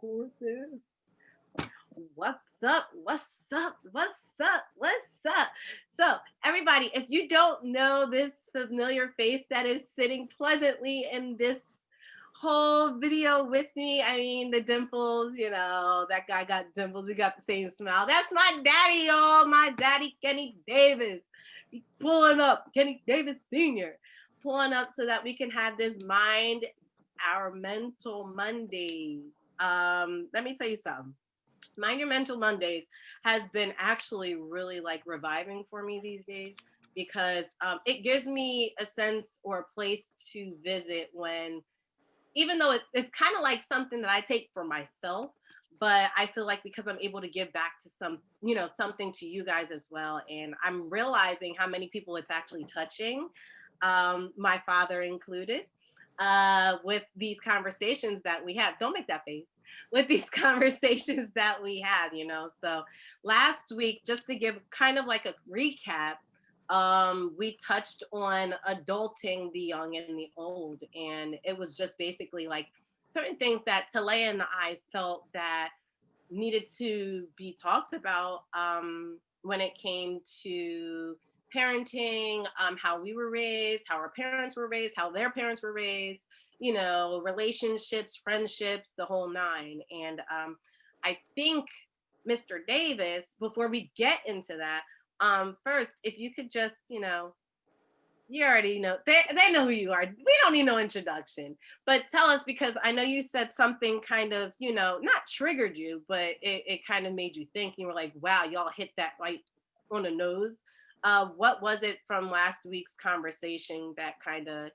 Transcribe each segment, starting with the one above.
Awkwardness. What's up? What's up? What's up? What's up? So, everybody, if you don't know this familiar face that is sitting pleasantly in this whole video with me, I mean, the dimples, that guy got dimples. He got the same smile. That's my daddy, y'all. My daddy, Kenny Davis. He's pulling up, Kenny Davis Sr. Pulling up so that we can have this our mental Mondays. Let me tell you something. Mind Your Mental Mondays has been actually really like reviving for me these days because it gives me a sense or a place to visit when, even though it's kind of like something that I take for myself, but I feel like because I'm able to give back to something to you guys as well. And I'm realizing how many people it's actually touching, my father included, with these conversations that we have. Don't make that face. With these conversations that we have. So last week, just to give kind of like a recap, we touched on adulting the young and the old, and it was just basically like certain things that Talea and I felt that needed to be talked about when it came to parenting, how we were raised, how our parents were raised, how their parents were raised, relationships, friendships, the whole nine. And I think, Mr. Davis, before we get into that, first, if you could just, you already know, they know who you are. We don't need no introduction, but tell us, because I know you said something kind of, not triggered you, but it kind of made you think. You were like, wow, y'all hit that right on the nose. What was it from last week's conversation that kind of,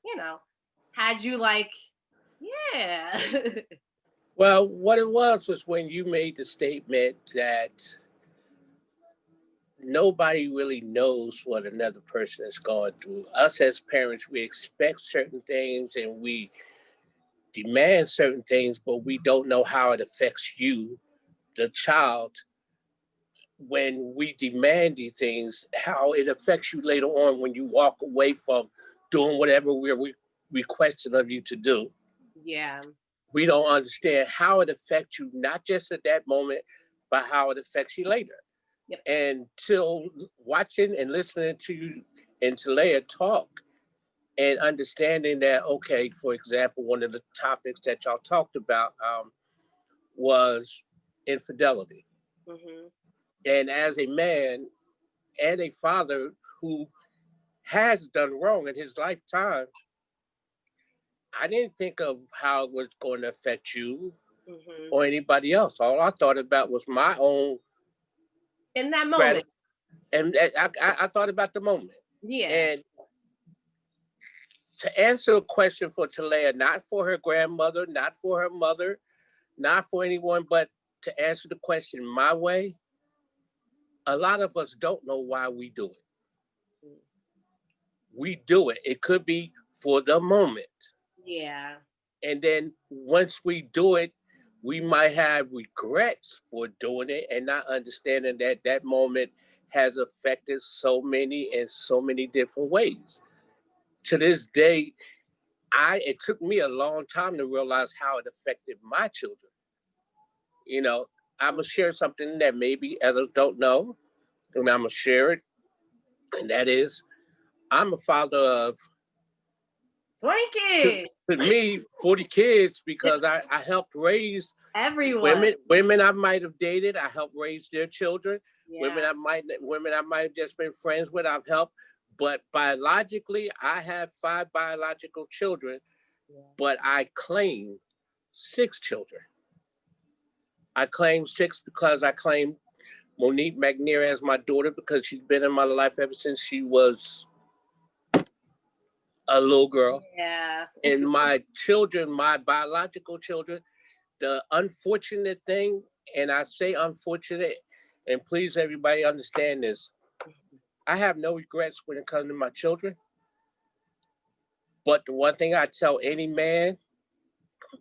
had you like, yeah. Well, what it was when you made the statement that nobody really knows what another person is going through. Us as parents, we expect certain things and we demand certain things, but we don't know how it affects you, the child, when we demand these things, how it affects you later on when you walk away from doing whatever we're requesting of you to do. Yeah. We don't understand how it affects you, not just at that moment, but how it affects you later. Yep. And till watching and listening to you and to Leah talk and understanding that, okay, for example, one of the topics that y'all talked about was infidelity. Mm-hmm. And as a man and a father who has done wrong in his lifetime, I didn't think of how it was going to affect you or anybody else. All I thought about was my own. In that moment. And I thought about the moment. Yeah. And to answer a question for Talea, not for her grandmother, not for her mother, not for anyone, but to answer the question my way, a lot of us don't know why we do it. We do it. It could be for the moment. Yeah. And then once we do it, we might have regrets for doing it and not understanding that that moment has affected so many in so many different ways. To this day, it took me a long time to realize how it affected my children. You know, I'm gonna share something that maybe others don't know, and I'm gonna share it, and that is, I'm a father of 20 kids. To me 40 kids because I helped raise everyone. Women I might have dated. I helped raise their children. Yeah. Women I might have just been friends with. I've helped, but biologically, I have 5 biological children, but I claim 6 children. I claim 6 because I claim Monique McNair as my daughter because she's been in my life ever since she was a little girl. Yeah. And my children, my biological children, the unfortunate thing, and I say unfortunate, and please everybody understand this, I have no regrets when it comes to my children. But the one thing I tell any man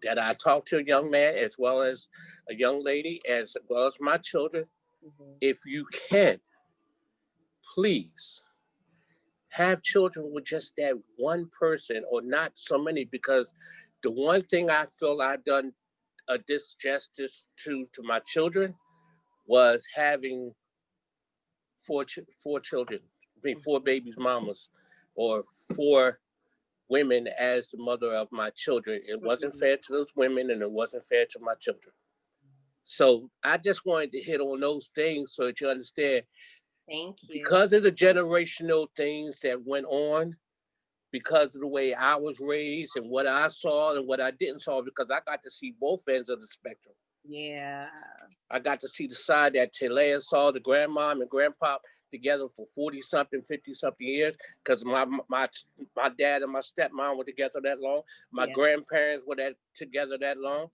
that I talk to, a young man as well as a young lady, as well as my children, if you can, please have children with just that one person or not so many, because the one thing I feel I've done a disjustice to my children was having four children, I mean, four babies mamas, or four women as the mother of my children. It wasn't fair to those women, and it wasn't fair to my children. So I just wanted to hit on those things so that you understand. Thank you. Because of the generational things that went on, because of the way I was raised and what I saw and what I didn't saw, because I got to see both ends of the spectrum. Yeah. I got to see the side that Taylor saw, the grandmom and grandpa together for 40 something, 50 something years, because my dad and my stepmom were together that long. My grandparents were together that long.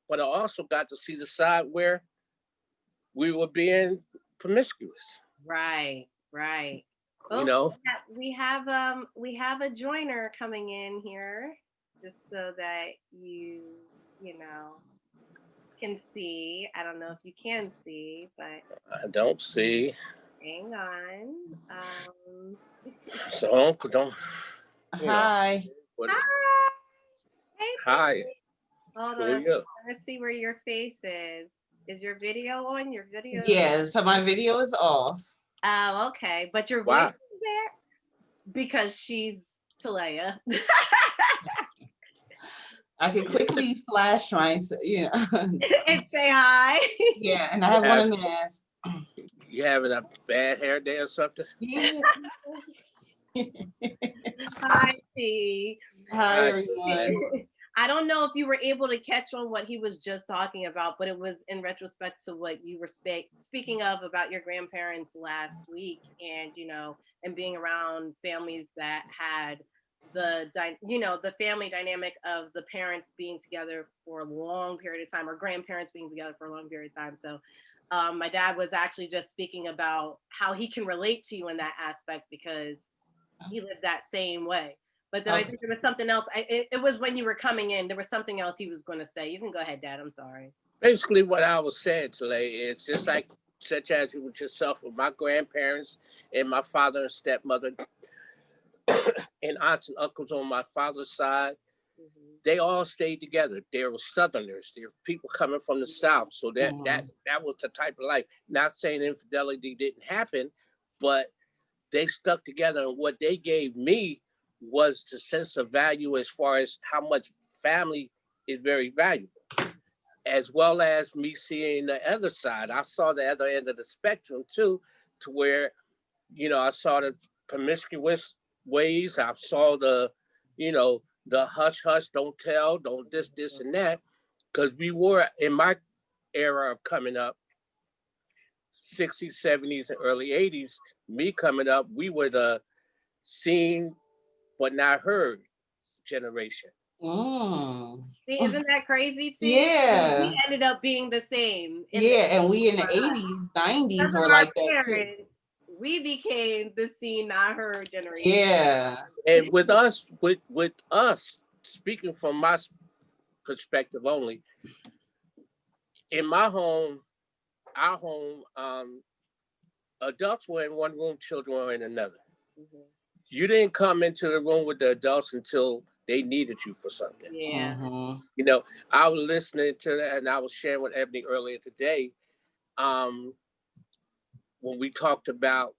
But I also got to see the side where we were being promiscuous. Right. You Oh, know, we have a joiner coming in here, just so that you know can see. I don't know if you can see, but I don't see. hang on. So don't. Hi. Hi. Hey, Hi. hold Who on. are you? Let's see where your face is. Is your video on? Your video? Yeah, so my video is off. Oh, okay. But your voice is there because she's Talaya. I could quickly flash my, And say hi. Yeah, and I have one a mask. You having a bad hair day or something? Yeah. Hi, T. Hi, everyone. I don't know if you were able to catch on what he was just talking about, but it was in retrospect to what you were speaking of about your grandparents last week, and and being around families that had the family dynamic of the parents being together for a long period of time, or grandparents being together for a long period of time. So my dad was actually just speaking about how he can relate to you in that aspect because he lived that same way. But then I think there was something else. It was when you were coming in. There was something else he was going to say. You can go ahead, Dad. I'm sorry. Basically, what I was saying today is just like such as you with yourself with my grandparents and my father and stepmother and aunts and uncles on my father's side. They all stayed together. They were Southerners. They were people coming from the South. So that was the type of life. Not saying infidelity didn't happen, but they stuck together. And what they gave me was the sense of value as far as how much family is very valuable, as well as me seeing the other side. I saw the other end of the spectrum too, to where, I saw the promiscuous ways. I saw the hush hush, don't tell, don't this and that. Because we were in my era of coming up, 60s, 70s, and early 80s, me coming up, we were the seen but not heard generation. See, isn't that crazy too? Yeah. We ended up being the same. And we in the 80s, 90s were like that too. We became the seen not heard generation. Yeah. And with us, speaking from my perspective only, in my home, our home, adults were in one room, children were in another. You didn't come into the room with the adults until they needed you for something. Yeah. I was listening to that, and I was sharing with Ebony earlier today, when we talked about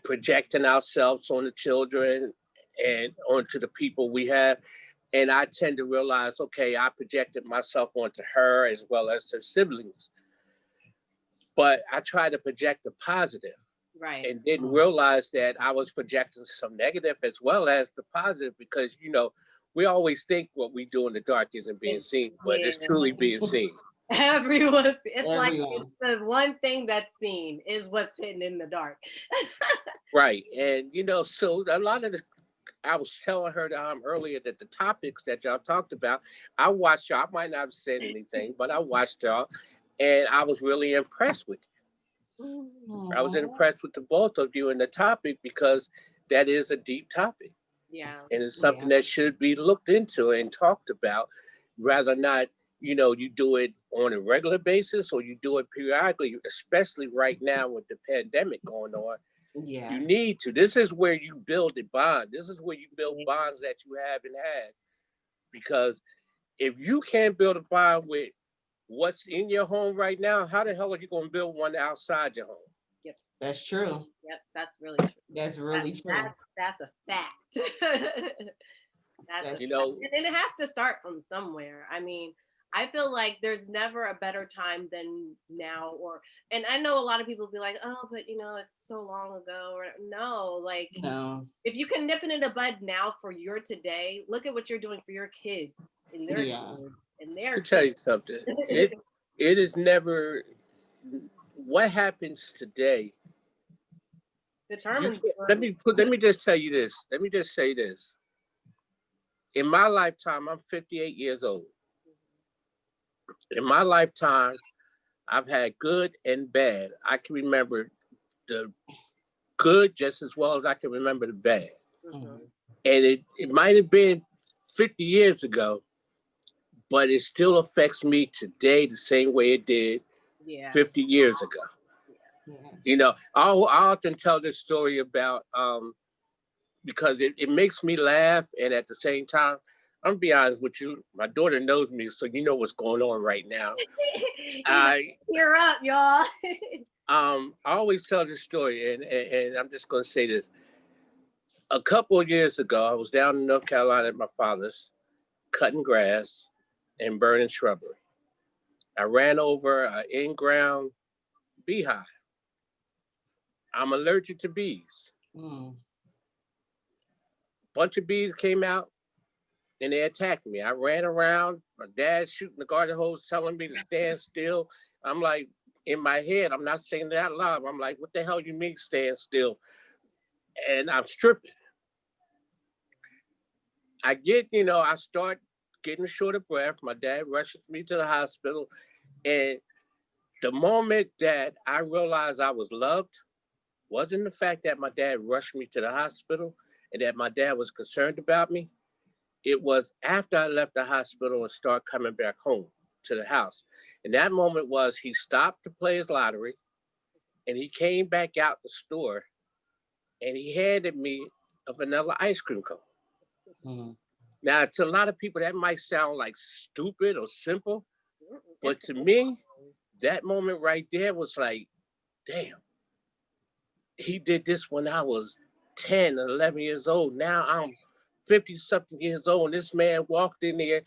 projecting ourselves on the children and onto the people we have. And I tend to realize, okay, I projected myself onto her as well as her siblings. But I try to project the positive. Right. And didn't realize that I was projecting some negative as well as the positive, because we always think what we do in the dark isn't being seen, but it's truly being seen. It's like it's the one thing that's seen is what's hidden in the dark. Right. And so a lot of I was telling her earlier that the topics that y'all talked about, I watched y'all. I might not have said anything, but I watched y'all, and I was really impressed with you. I was impressed with the both of you in the topic, because that is a deep topic. Yeah. And it's something that should be looked into and talked about, rather not, you do it on a regular basis or you do it periodically, especially right now with the pandemic going on. Yeah. You need to. This is where you build a bond. This is where you build bonds that you haven't had, because if you can't build a bond with what's in your home right now, how the hell are you going to build one outside your home? Yep. That's true. Yep. That's really true. That's really true. That's a fact. That's You know, and it has to start from somewhere. I mean, I feel like there's never a better time than now. And I know a lot of people be like, oh, but it's so long ago. Or no, like No. if you can nip it in the bud now for your today, look at what you're doing for your kids and their Yeah. kids and their to tell you something, it is never what happens today. determines. Let me just tell you this. Let me just say this. In my lifetime, I'm 58 years old. In my lifetime, I've had good and bad. I can remember the good just as well as I can remember the bad. Mhm. And it might have been 50 years ago, but it still affects me today the same way it did Yeah. 50 years ago. Yeah. I often tell this story about because it makes me laugh, and at the same time, I'm gonna be honest with you. My daughter knows me, so you know what's going on right now. Tear up, y'all. I always tell this story, and I'm just gonna say this. A couple of years ago, I was down in North Carolina at my father's, cutting grass and burning shrubbery. I ran over an in-ground beehive. I'm allergic to bees. Bunch of bees came out and they attacked me. I ran around. My dad shooting the garden hose, telling me to stand still. I'm like, in my head, I'm not saying that out loud. I'm like, what the hell you mean stand still? And I'm stripping. I start getting short of breath. My dad rushes me to the hospital. And the moment that I realized I was loved wasn't the fact that my dad rushed me to the hospital and that my dad was concerned about me. It was after I left the hospital and started coming back home to the house. And that moment was he stopped to play his lottery and he came back out the store and he handed me a vanilla ice cream cone. Mm-hmm. Now, to a lot of people, that might sound like stupid or simple, but to me, that moment right there was like, damn, he did this when I was 10 or 11 years old. Now I'm 50 something years old. And this man walked in there.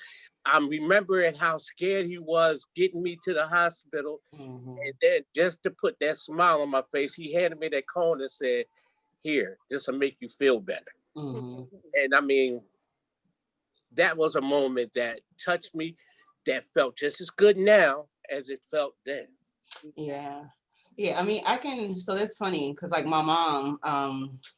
I'm remembering how scared he was getting me to the hospital. Mm-hmm. And then just to put that smile on my face, he handed me that cone and said, here, this will make you feel better. Mm-hmm. And I mean, that was a moment that touched me, that felt just as good now as it felt then. Yeah. Yeah, I mean, so that's funny because like my mom,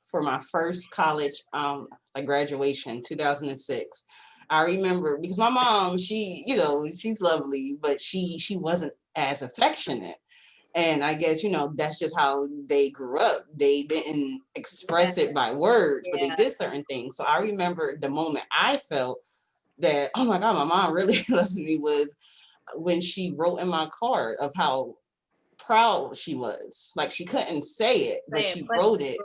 for my first college, like graduation, 2006, I remember because my mom, she's lovely, but she wasn't as affectionate. And I guess, that's just how they grew up. They didn't express it by words, but they did certain things. So I remember the moment I felt that, oh my God, my mom really loves me was when she wrote in my card of how proud she was. Like she couldn't say it, but she wrote it.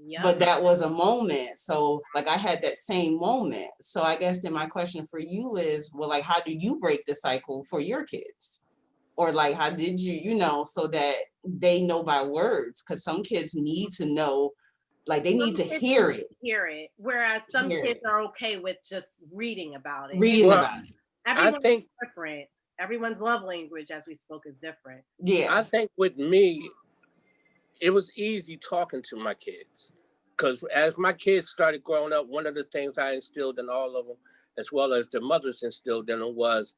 Yep. But that was a moment. So like I had that same moment. So I guess then my question for you is, well, like how do you break the cycle for your kids? Or like how did you, so that they know by words? Because some kids need to know, like they need to hear it. Whereas some kids are okay with just reading about it. I think different. Everyone's love language, as we spoke, is different. Yeah. I think with me, it was easy talking to my kids. Because as my kids started growing up, one of the things I instilled in all of them, as well as the mothers instilled in them, was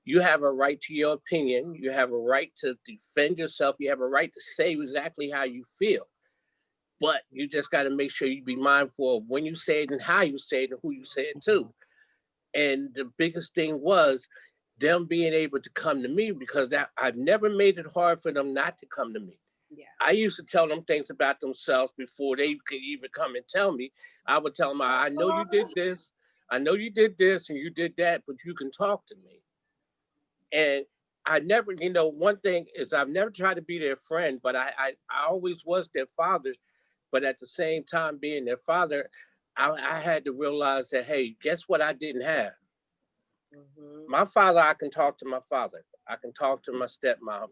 you have a right to your opinion. You have a right to defend yourself. You have a right to say exactly how you feel. But you just got to make sure you be mindful of when you say it and how you say it and who you say it to. And the biggest thing was them being able to come to me because I've never made it hard for them not to come to me. Yeah. I used to tell them things about themselves before they could even come and tell me. I would tell them, I know you did this. I know you did this and you did that, but you can talk to me. And I never, one thing is I've never tried to be their friend, but I always was their father. But at the same time, being their father, I had to realize that, hey, guess what I didn't have? My father, I can talk to my father. I can talk to my stepmom,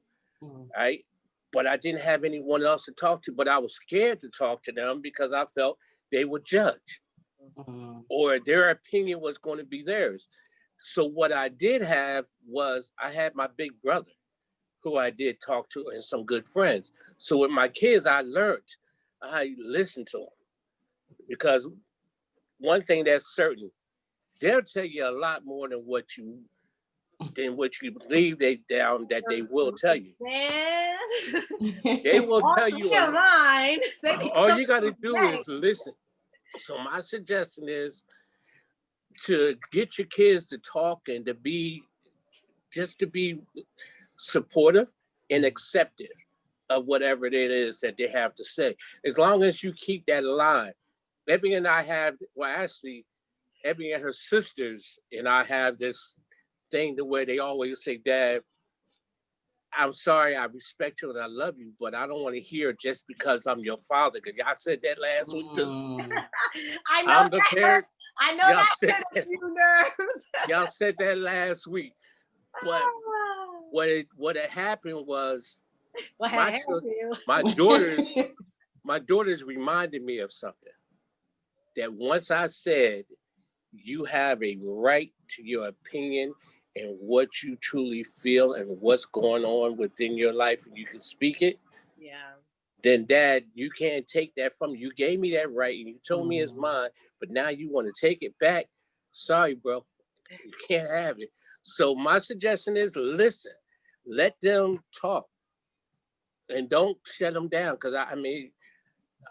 right? But I didn't have anyone else to talk to. But I was scared to talk to them because I felt they would judge or their opinion was going to be theirs. So what I did have was I had my big brother who I did talk to and some good friends. So with my kids, I learned I listened to them because one thing that's certain, they'll tell you a lot more than what you believe that they will tell you. Man, They will all tell three you of mine. all you got to do is listen. So my suggestion is to get your kids to talk and to be supportive and acceptive of whatever it is that they have to say. As long as you keep that line. Ebby and I have, well, actually, Ebby and her sisters and I have this thing to where they always say, Dad, I'm sorry, I respect you and I love you, but I don't want to hear just because I'm your father. Because y'all said that last week too. I know I'm the that. parent. I know that hurt a few nerves. Y'all said that last week. But what had happened was my daughters reminded me of something. That once I said, you have a right to your opinion and what you truly feel and what's going on within your life, and you can speak it. Yeah. Then, Dad, you can't take that from me. You gave me that right, and you told me it's mine. But now you want to take it back. Sorry, bro, you can't have it. So my suggestion is listen, let them talk, and don't shut them down. Because I mean,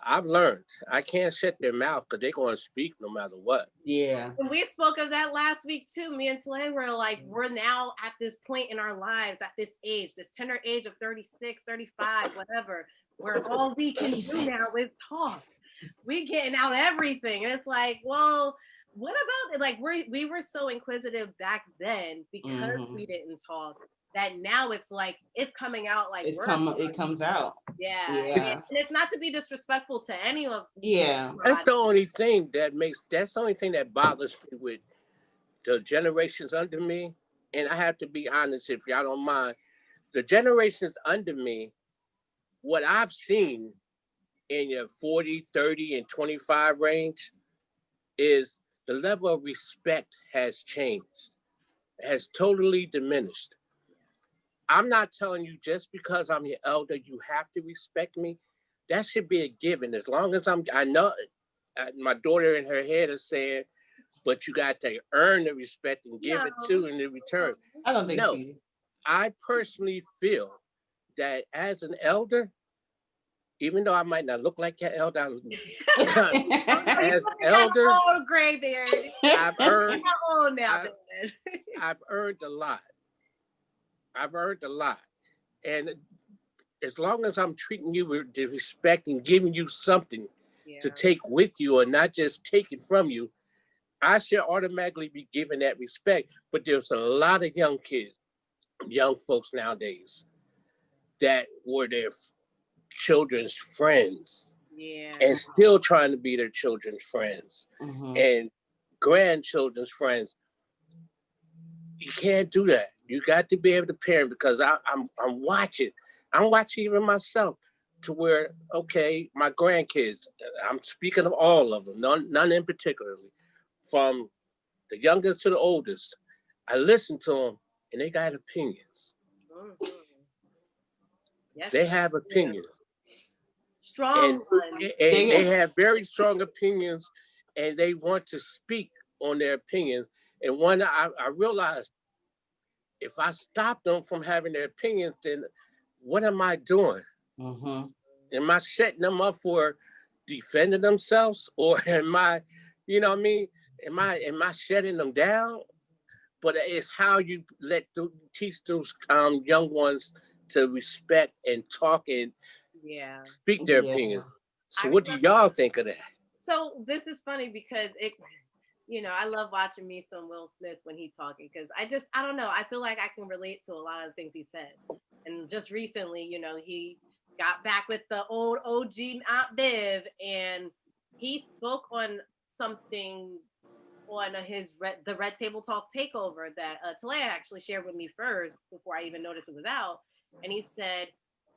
I've learned I can't shut their mouth because they're going to speak no matter what. Yeah. And we spoke of that last week too. Me and Soleil were like, we're now at this point in our lives, at this age, this tender age of 36, 35, whatever, where all we can do now is talk. We getting out everything. And it's like, well, what about it? Like we were so inquisitive back then because we didn't talk. That now it's like it's coming out like it comes out. Yeah. And it's not to be disrespectful to any of that's the only thing that bothers me with the generations under me. And I have to be honest, if y'all don't mind, the generations under me, what I've seen in your 40, 30, and 25 range is the level of respect has changed, has totally diminished. I'm not telling you just because I'm your elder, you have to respect me. That should be a given. As long as I know my daughter in her head is saying, but you got to earn the respect and give it to in the return. I don't think I personally feel that as an elder, even though I might not look like your elder, as elder, I've earned a lot. I've earned a lot. And as long as I'm treating you with the respect and giving you something to take with you or not just taking from you, I should automatically be given that respect. But there's a lot of young kids, young folks nowadays that were their children's friends and still trying to be their children's friends and grandchildren's friends. You can't do that. You got to be able to parent because I'm watching. I'm watching even myself to where, okay, my grandkids, I'm speaking of all of them, none in particularly, from the youngest to the oldest. I listen to them and they got opinions. Yes, they have opinions. Strong ones. They have very strong opinions and they want to speak on their opinions. And one, I realized if I stop them from having their opinions, then what am I doing? Am I setting them up for defending themselves, or am I, you know what I mean? Am I shutting them down? But it's how you teach those young ones to respect and talk and speak their opinion. So what do y'all think of that? So this is funny because I love watching me some Will Smith when he's talking because I don't know. I feel like I can relate to a lot of the things he said. And just recently, he got back with the old OG Aunt Viv and he spoke on something on the Red Table Talk takeover that Talea actually shared with me first before I even noticed it was out. And he said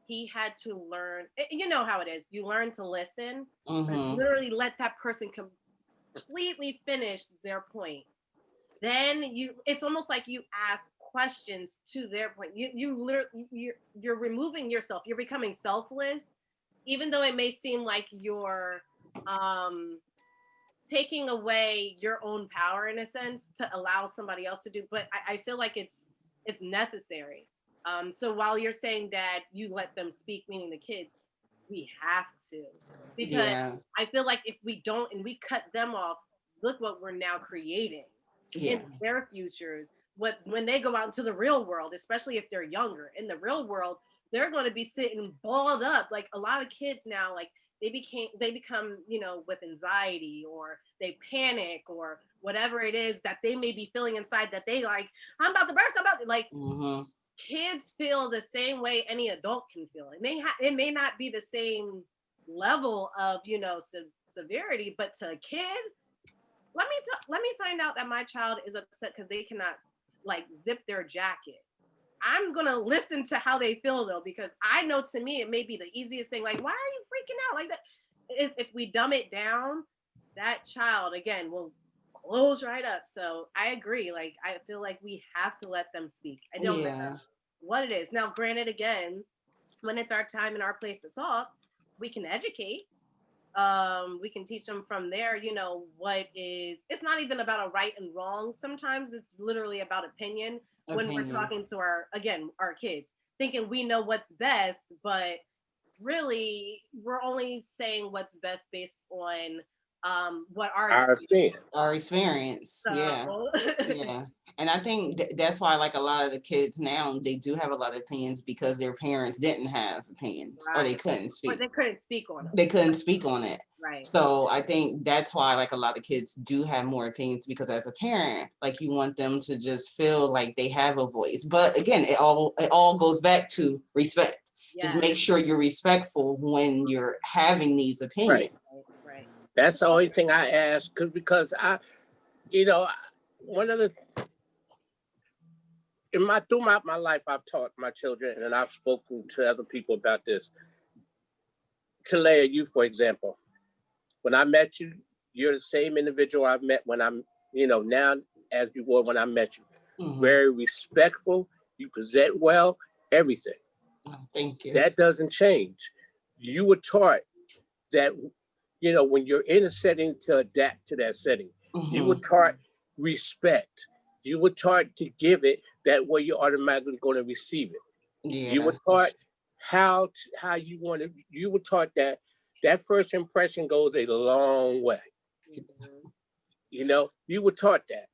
he had to learn, you know how it is. You learn to listen, but Mm-hmm. literally let that person completely finish their point. Then it's almost like you ask questions to their point. You literally, you're removing yourself. You're becoming selfless, even though it may seem like you're um taking away your own power in a sense to allow somebody else to do, but I feel like it's necessary. So while you're saying that you let them speak, meaning the kids, we have to, because Yeah. I feel like if we don't and we cut them off, look what we're now creating in Yeah. their futures. What when they go out into the real world, especially if they're younger, in the real world, they're going to be sitting balled up. Like a lot of kids now, like they become, with anxiety, or they panic, or whatever it is that they may be feeling inside, that they like, I'm about to burst, I'm about to, like, Mm-hmm. kids feel the same way any adult can feel. It may not be the same level of, severity, but to a kid, let me find out that my child is upset because they cannot, like, zip their jacket. I'm gonna listen to how they feel, though, because I know, to me, it may be the easiest thing. Like, why are you freaking out like that? If we dumb it down, that child again will close right up. So I agree. Like, I feel like we have to let them speak. I don't matter Yeah. what it is. Now, granted, again, when it's our time and our place to talk, we can educate. We can teach them from there, what is, it's not even about a right and wrong. Sometimes it's literally about opinion, when we're Opinion. talking to our kids, thinking we know what's best, but really we're only saying what's best based on what our Our experience opinion. Our experience. Yeah. so Yeah. And I think that's why, like, a lot of the kids now, they do have a lot of opinions because their parents didn't have opinions, or they right, couldn't or speak. they couldn't speak on them, They couldn't speak on it. right. So I think that's why, like, a lot of kids do have more opinions, because as a parent, like, you want them to just feel like they have a voice. But again, it all goes back to respect. Just Yeah, make sure you're respectful when you're having these opinions. Right. right. That's the only thing I ask, because you know, one of the throughout my life, I've taught my children, and I've spoken to other people about this. Talea, you, for example, when I met you, you're the same individual I've met when I'm, now, as you were when I met you. Mhm. Very respectful. You present well. Everything Oh, thank you. that doesn't change. You were taught that, when you're in a setting, to adapt to that setting. You were Hmm. taught respect. You were taught to give it. That way, you're automatically going to receive it. You Yeah. were taught how you want to. You were taught that first impression goes a long way. Mhm. You were taught that,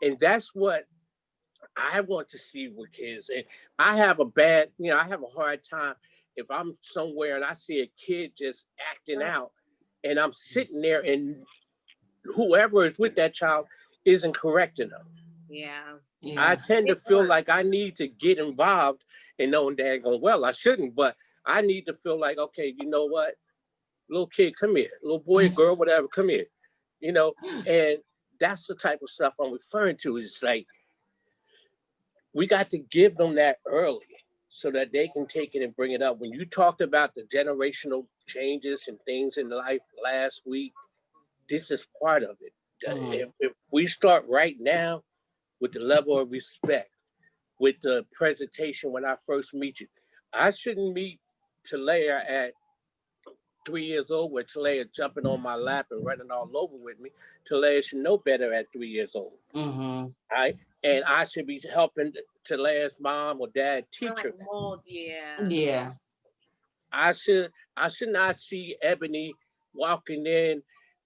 and that's what I want to see with kids. And I have a hard time if I'm somewhere and I see a kid just acting out, and I'm sitting there, and whoever is with that child isn't correcting them. Yeah, I Yeah. tend to it feel hurts. like I need to get involved and knowing daggone well I shouldn't, but I need to feel like, okay, you know what, little kid, come here, little boy, girl, whatever, come here, you know, and that's the type of stuff I'm referring to. It's like we got to give them that early so that they can take it and bring it up. When you talked about the generational changes and things in life last week, this is part of it. Mhm. If we start right now with the level of respect, with the presentation when I first meet you, I shouldn't meet Talea at 3 years old where Talea jumping on my lap and running all over with me. Talea should know better at 3 years old. Mhm. Right? And I should be helping Talea's mom or dad Or teach like her that. mold, yeah. Yeah. I should not see Ebony walking in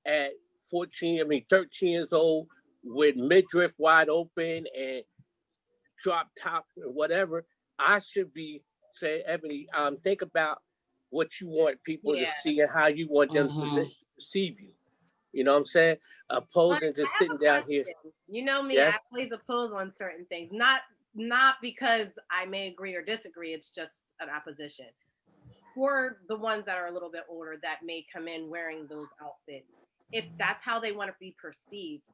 at 13 years old with midriff wide open and drop top or whatever. I should be saying, Ebony, think about what you want people to Yeah. see and how you want them to Mhm. perceive you. You know what I'm saying? But Opposing to I have sitting a down here. question. You know me, Yes. I always oppose on certain things. Not because I may agree or disagree, it's just an opposition. For the ones that are a little bit older that may come in wearing those outfits, if that's how they want to be perceived,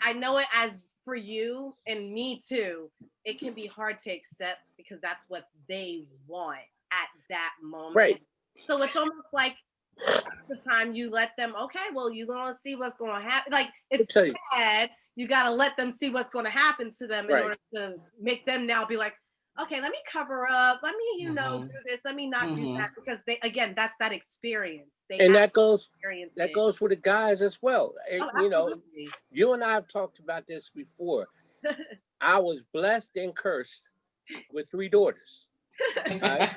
I know it as for you and me too, it can be hard to accept because that's what they want at that moment. Right. So it's almost like the time you let them, okay, well, you're gonna see what's gonna happen. Like it's tell you. sad. You gotta let them see what's gonna happen to them in Right. order to make them now be like, okay, let me cover up. Let me, you know, Mhm. do this. Let me not do Mhm. that because they again, that's that experience. They And have that goes experience that it. goes for the guys as well. Oh, You know, absolutely. you and I have talked about this before. I was blessed and cursed with 3 daughters. Right?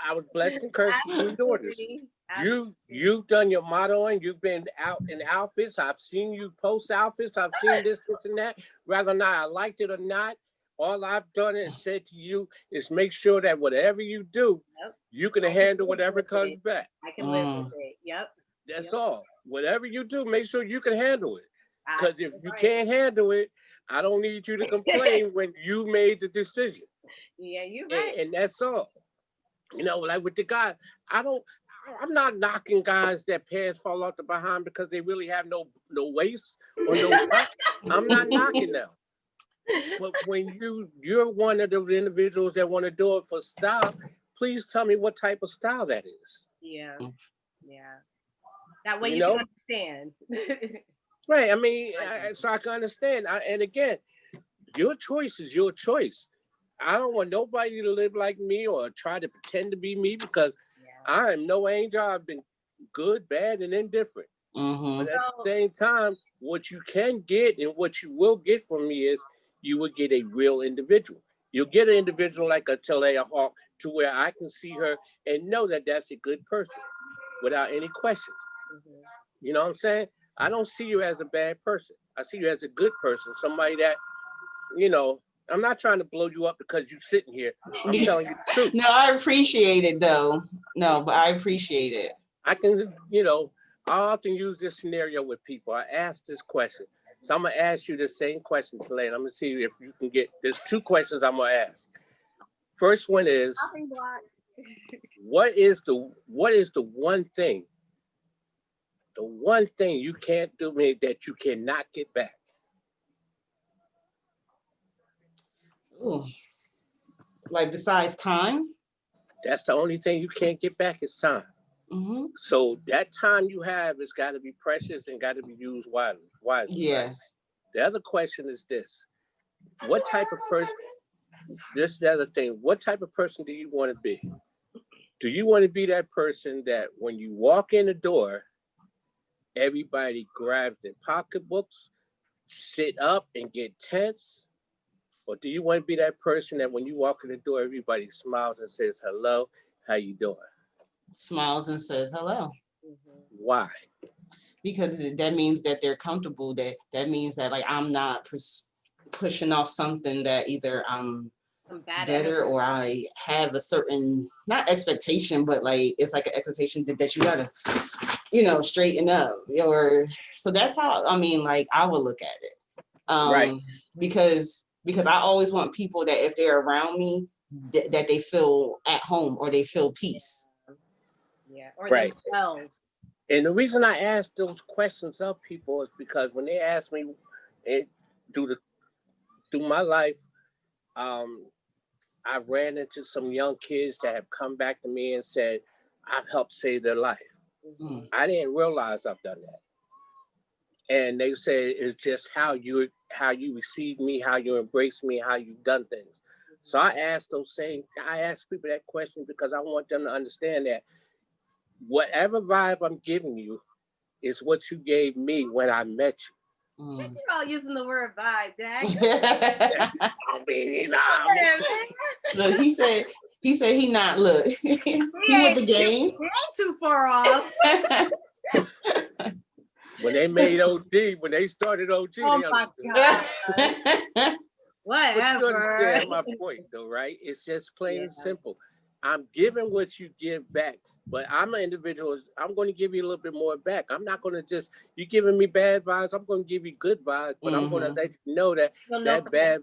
I was blessed and cursed with 3 daughters. Absolutely. You've done your modeling. You've been out in outfits. I've seen you post outfits. I've seen this, and that. Whether or not I liked it or not, all I've done is said to you is make sure that whatever you do, Yep. you can I can handle live whatever with comes it. back. I can live with it. Yep. That's Yep. all. Whatever you do, make sure you can handle it. Because if you Right. can't handle it, I don't need you to complain when you made the decision. Yeah, you're right. And that's all. You know, like with the guy, I'm not knocking guys that pants fall off the behind because they really have no waist or no top. I'm not knocking them. But when you're one of those individuals that want to do it for style, please tell me what type of style that is. Yeah. Yeah. That way You you can know? understand. Right. I mean, so I can understand. And again, your choice is your choice. I don't want nobody to live like me or try to pretend to be me because Yeah. I am no angel. I've been good, bad, and indifferent. But at the same time, what you can get and what you will get from me is you will get a real individual. You'll get an individual like a Talia Hawk to where I can see her and know that that's a good person without any questions. Mhm. You know what I'm saying? I don't see you as a bad person. I see you as a good person, somebody that, you know, I'm not trying to blow you up because you're sitting here. I'm telling you the truth. No, I appreciate it though. No, but I appreciate it. I can, you know, I often use this scenario with people. I ask this question. So I'm gonna ask you the same question today. And I'm gonna see if you can get there's 2 questions I'm gonna ask. First one is Chopping block. what is the one thing you can't do me that you cannot get back? Ooh. Like besides time? That's the only thing you can't get back is time. Mm-hmm. So that time you have has got to be precious and got to be used wisely. Right? Yes. The other question is this: what type of person? This is the other thing. What type of person do you want to be? Do you want to be that person that when you walk in the door, everybody grabs their pocketbooks, sit up and get tense? Or do you want to be that person that when you walk in the door, everybody smiles and says, hello, how you doing? Smiles and says hello. Mhm. Why? Because that means that they're comfortable. That means that like I'm not pushing off something that either I'm Some bad better energy. or I have a certain not expectation, but like it's like an expectation that you gotta, straighten up. Or so that's how I mean, like I would look at it. Right. Because I always want people that if they're around me, that they feel at home or they feel peace. Yeah. Or Right. themselves. And the reason I ask those questions of people is because when they ask me it, through my life, um, I've ran into some young kids that have come back to me and said, I've helped save their life. Mm. I didn't realize I've done that. And they say it's just how you receive me, how you embrace me, how you've done things. So I ask people that question because I want them to understand that whatever vibe I'm giving you is what you gave me when I met you. Check you all using the word vibe, Dad. I mean, Look, he said he not look. he with the game. He ain't too far off. when they made OD, when they started OG, Oh they my understood. God. But you Whatever. understand my point, though, right? It's just plain and simple. I'm giving what you give back, but I'm an individual. I'm going to give you a little bit more back. I'm not going to just you giving me bad vibes. I'm going to give you good vibes, but I'm going to let you know that that bad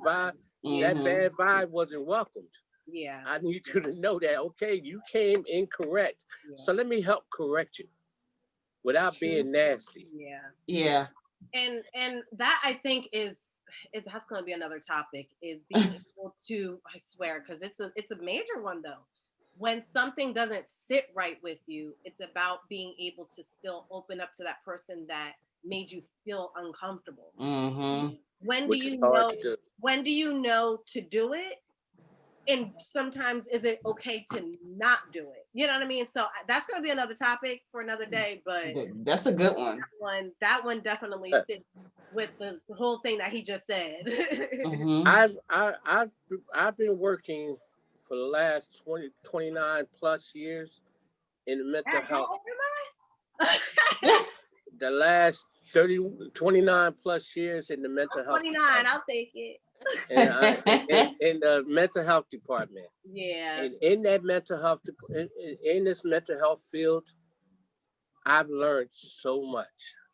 vibe wasn't welcomed. Yeah. I need you to know that. Okay, you came incorrect, so let me help correct you without being nasty. Yeah. Yeah. And that I think that's going to be another topic, is being able to, I swear, because it's a major one though. When something doesn't sit right with you, it's about being able to still open up to that person that made you feel uncomfortable. Mm-hmm. When do which is you hard know to do. when do you know to do it? And sometimes is it okay to not do it? You know what I mean? So that's going to be another topic for another day, but That's a good one. that one definitely Uh, sits with the whole thing that he just said. Mm-hmm. I've been working for the last 29 plus years in the mental Dad, how health. old am I? The last 29 plus years in the mental I'm health 29. department. I'll take it. And in the mental health department. Yeah. And in that mental health, in this mental health field, I've learned so much.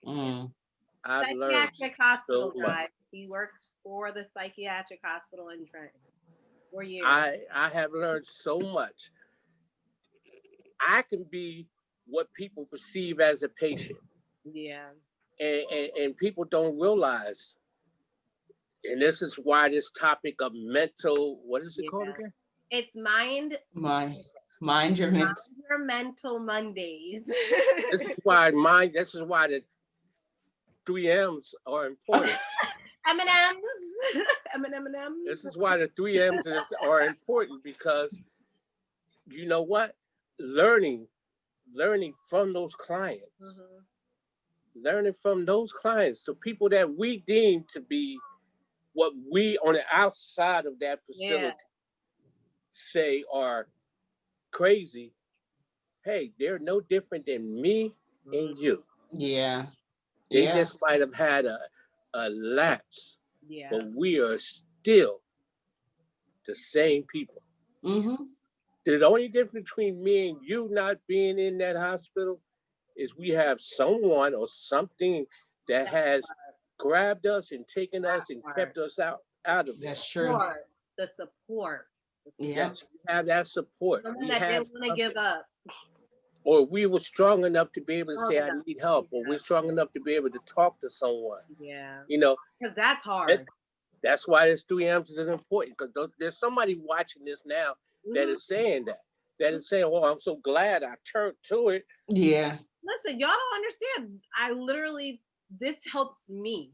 Mm. I've learned Psychiatric so hospital, much. guys. He works for the psychiatric hospital in Trenton for years. I have learned so much. I can be what people perceive as a patient, Yeah. and people don't realize. And this is why this topic of mental, what is it called Yeah. again? It's mind Mind your mint. your mental Mondays. This is why mine. This is why the 3Ms are important. M&M's. M&M's. This is why the 3Ms are important, because you know what? Learning, learning from those clients, Mhm. learning from those clients, the people that we deem to be what we on the outside of that Yeah. facility say are crazy. Hey, they're no different than me and you. Yeah. They Yeah. just might have had a lapse, Yeah. but we are still the same people. Mm-hmm. The only difference between me and you not being in that hospital is we have someone or something that That has grabbed us and taken us and part. kept us out of it. That's true. Support. The support. Yeah. Yes, we have that support. Someone We that have didn't want to something, give up. or we were strong enough to be able to Strong say, I enough. need help, or we're strong enough to be able to talk to someone. Yeah. You know, Because that's and hard. that's why this 3Ms is important, because there's somebody watching this now that Mhm. is saying that is saying, oh, I'm so glad I turned to it. Yeah. Listen, y'all don't understand. I literally, this helps me.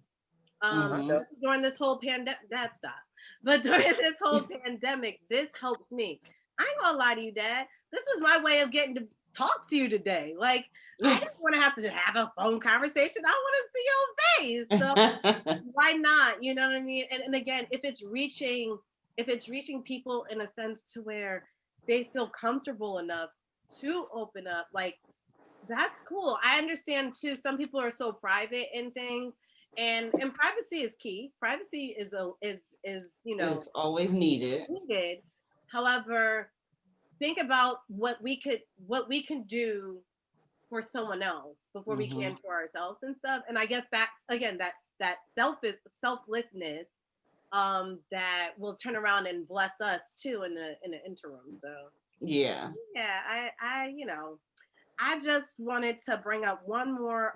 I Mm-hmm. know. During this whole pandemic, Dad, stop. But during this whole pandemic, this helps me. I ain't gonna lie to you, Dad. This was my way of getting to talk to you today. Like, I didn't want to have to have a phone conversation. I want to see your face. So why not? You know what I mean? And again, if it's reaching people in a sense to where they feel comfortable enough to open up, like, that's cool. I understand too. Some people are so private in things, and privacy is key. Privacy is It's always needed. needed. However, think about what we can do for someone else before we Mm-hmm. can for ourselves and stuff. And I guess that's again that's that selflessness that will turn around and bless us too in the interim. So Yeah. yeah, I just wanted to bring up one more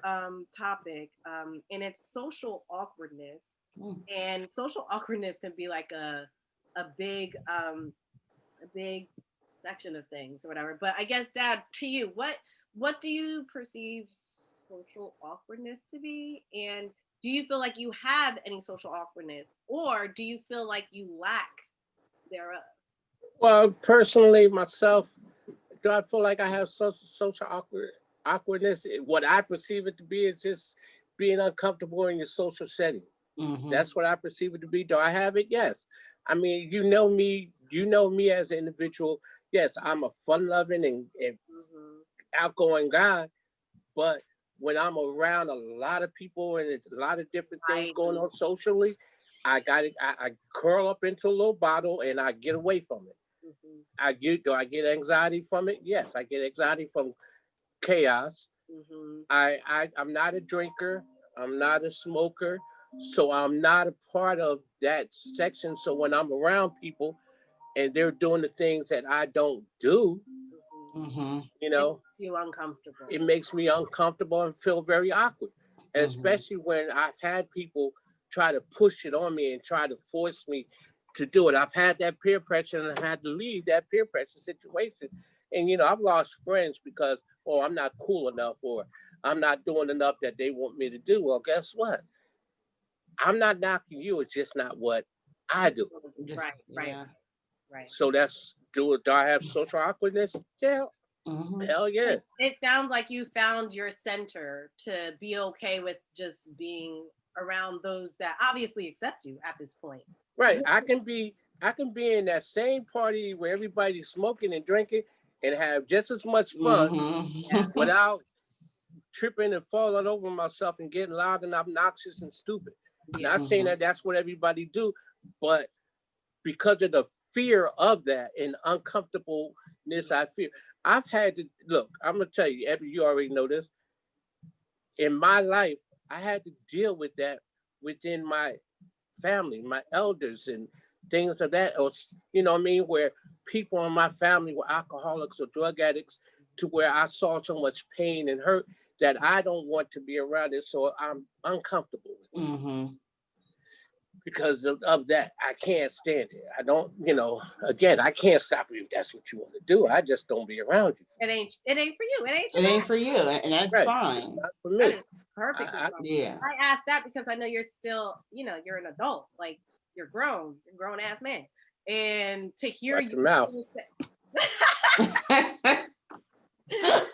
topic, and it's social awkwardness. Mm. And social awkwardness can be like a big section of things or whatever. But I guess, Dad, to you, what do you perceive social awkwardness to be? And do you feel like you have any social awkwardness, or do you feel like you lack thereof? Well, personally, myself, do I feel like I have social awkwardness? What I perceive it to be is just being uncomfortable in your social setting. Mm-hmm. That's what I perceive it to be. Do I have it? Yes. I mean, you know me. You know me as an individual. Yes, I'm a fun-loving and Mm-hmm. outgoing guy. But when I'm around a lot of people and it's a lot of different things Right. going on socially, I got it. I curl up into a little bottle and I get away from it. Mm-hmm. Do I get anxiety from it? Yes, I get anxiety from chaos. Mm-hmm. I'm not a drinker. I'm not a smoker. So I'm not a part of that section. So when I'm around people and they're doing the things that I don't do, Mm-hmm. Mm-hmm. you It know, makes you uncomfortable. it makes me uncomfortable and feel very awkward. especially when I've had people try to push it on me and try to force me to do it. I've had that peer pressure and I had to leave that peer pressure situation. And, you know, I've lost friends because, oh, I'm not cool enough or I'm not doing enough that they want me to do. Well, guess what? I'm not knocking you. It's just not what I do. Right, right, right. So do I have social awkwardness? Yeah. Hell yeah. It sounds like you found your center to be okay with just being around those that obviously accept you at this point. Right. I can be in that same party where everybody's smoking and drinking and have just as much fun without tripping and falling over myself and getting loud and obnoxious and stupid. Not saying that that's what everybody do, but because of the fear of that and uncomfortableness I feel, I've had to look. I'm gonna tell you, Abby, you already know this. In my life, I had to deal with that within my family, my elders, and things of that. Or you know what I mean, where people in my family were alcoholics or drug addicts, to where I saw so much pain and hurt that I don't want to be around it. So I'm uncomfortable with it. Because of that. I can't stand it. I don't, you know, again, I can't stop you if that's what you want to do. I just don't be around you. It ain't for you. It ain't for you. And that's fine. Not for me. That is perfect. Yeah. I asked that because I know you're still, you know, you're an adult. Like you're grown ass man. And to hear you mouth.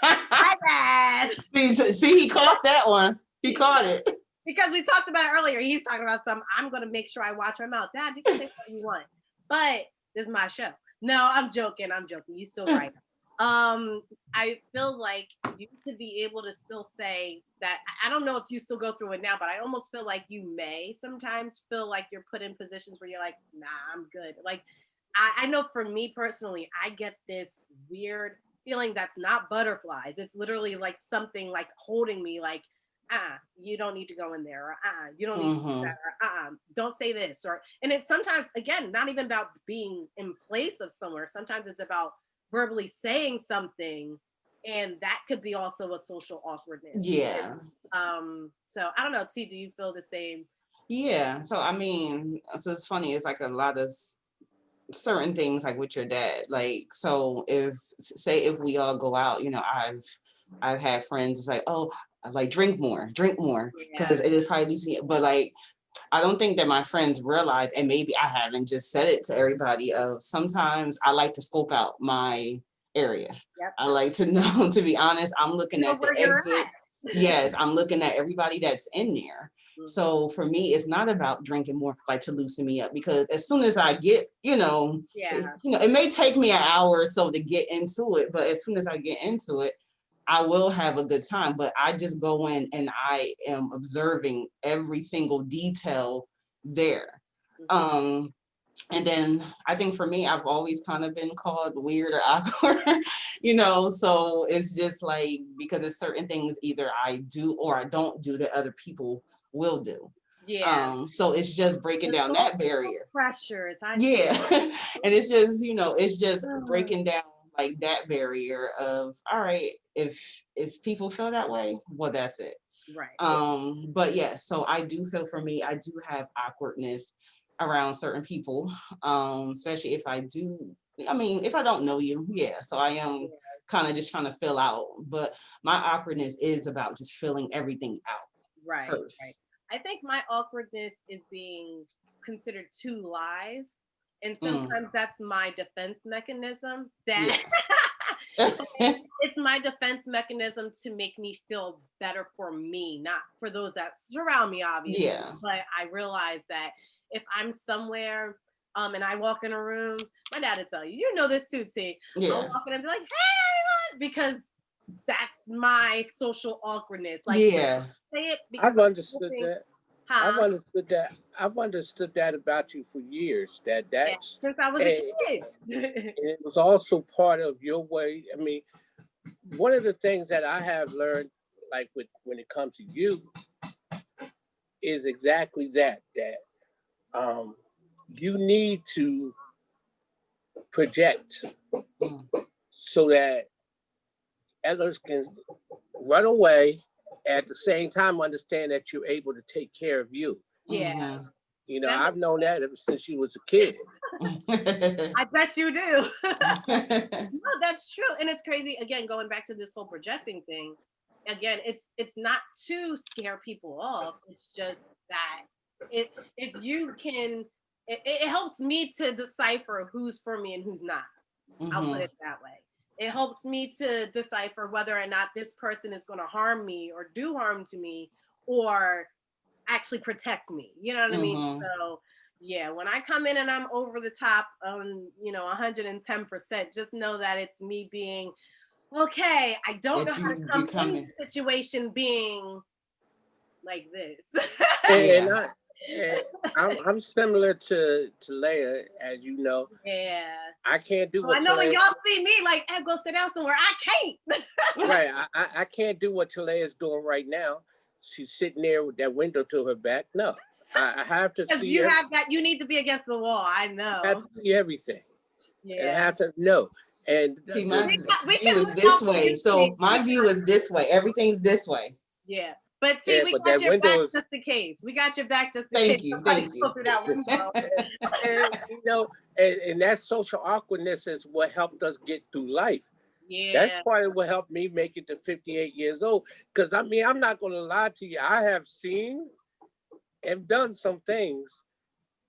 My bad. See, he caught that one. He caught it. Because we talked about it earlier. He's talking about something. I'm going to make sure I watch my mouth. Dad, you can say what you want. But this is my show. No, I'm joking. You still right. I feel like you should be able to still say that. I don't know if you still go through it now, but I almost feel like you may sometimes feel like you're put in positions where you're like, nah, I'm good. Like, I know for me personally, I get this weird feeling that's not butterflies. It's literally like something like holding me like, you don't need to go in there, or you don't need to do that, or don't say this, or and it's sometimes again not even about being in place of somewhere. Sometimes it's about verbally saying something, and that could be also a social awkwardness. Yeah. So I don't know, T, do you feel the same? Yeah. So I mean, so it's funny, it's like a lot of certain things like with your dad. Like, so if we all go out, you know, I've had friends, it's like, oh, like drink more because it is probably losing it. But like, I don't think that my friends realize, and maybe I haven't just said it to everybody, of sometimes I like to scope out my area. I like to know, to be honest, I'm looking at the exit. Yes, I'm looking at everybody that's in there. So for me, it's not about drinking more, like to loosen me up, because as soon as I get, it may take me an hour or so to get into it, but as soon as I get into it, I will have a good time. But I just go in and I am observing every single detail there. And then I think for me, I've always kind of been called weird or awkward, so it's just like, because there's certain things either I do or I don't do that other people will do. Yeah. So it's just breaking down that barrier. Pressures. And it's just, breaking down like that barrier of, all right, if people feel that way, well, that's it. Right. But yeah, so I do feel, for me, I do have awkwardness around certain people, especially if I don't know you. Yeah, so I am kind of just trying to fill out, but my awkwardness is about just filling everything out first. Right. I think my awkwardness is being considered too live, and sometimes that's my defense mechanism. It's my defense mechanism to make me feel better for me, not for those that surround me, obviously. Yeah. But I realize that if I'm somewhere and I walk in a room, my dad would tell you, you know this too, T. Yeah. I'll walk in and be like, hey, everyone, because that's my social awkwardness. Like, yeah. Say it. I've understood that. Huh? I've understood that about you for years. That's since I was a kid. And it was also part of your way. I mean, one of the things that I have learned, like when it comes to you, is exactly that you need to project so that others can run away At the same time, understand that you're able to take care of you. Yeah. You know, That I've known that ever since she was a kid. I bet you do. No, that's true. And it's crazy. Again, going back to this whole projecting thing, again, it's not to scare people off. It's just that if you can, it helps me to decipher who's for me and who's not. I'll put it that way. It helps me to decipher whether or not this person is going to harm me or do harm to me or actually protect me. You know what I mean? So yeah, when I come in and I'm over the top on, 110%, just know that it's me being okay. I don't know how to come in the situation being like this. And I'm similar to Leia, as you know. Yeah. I can't do what I know when y'all see me like, hey, go sit down somewhere. I can't. Right. I can't do what Taleia's doing right now. She's sitting there with that window to her back. No. I have to see you have that. You need to be against the wall. I know. I have to see everything. Yeah. And I have to know. And see, my view is this way. So my view is this way. Everything's this way. Yeah. But see, we got your back just in case. We got your back just in case. Thank you. Thank you. That window. and that social awkwardness is what helped us get through life. Yeah. That's part of what helped me make it to 58 years old. Because I mean, I'm not going to lie to you. I have seen and done some things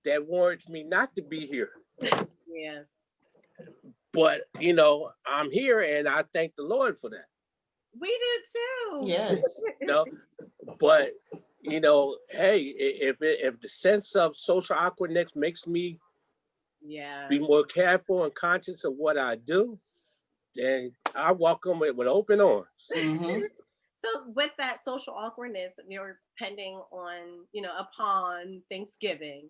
that warrants me not to be here. Yeah. But I'm here, and I thank the Lord for that. We do too. Yes. But hey, if the sense of social awkwardness makes me be more careful and conscious of what I do, then I welcome it with open arms. So with that social awkwardness, you're pending on, upon Thanksgiving,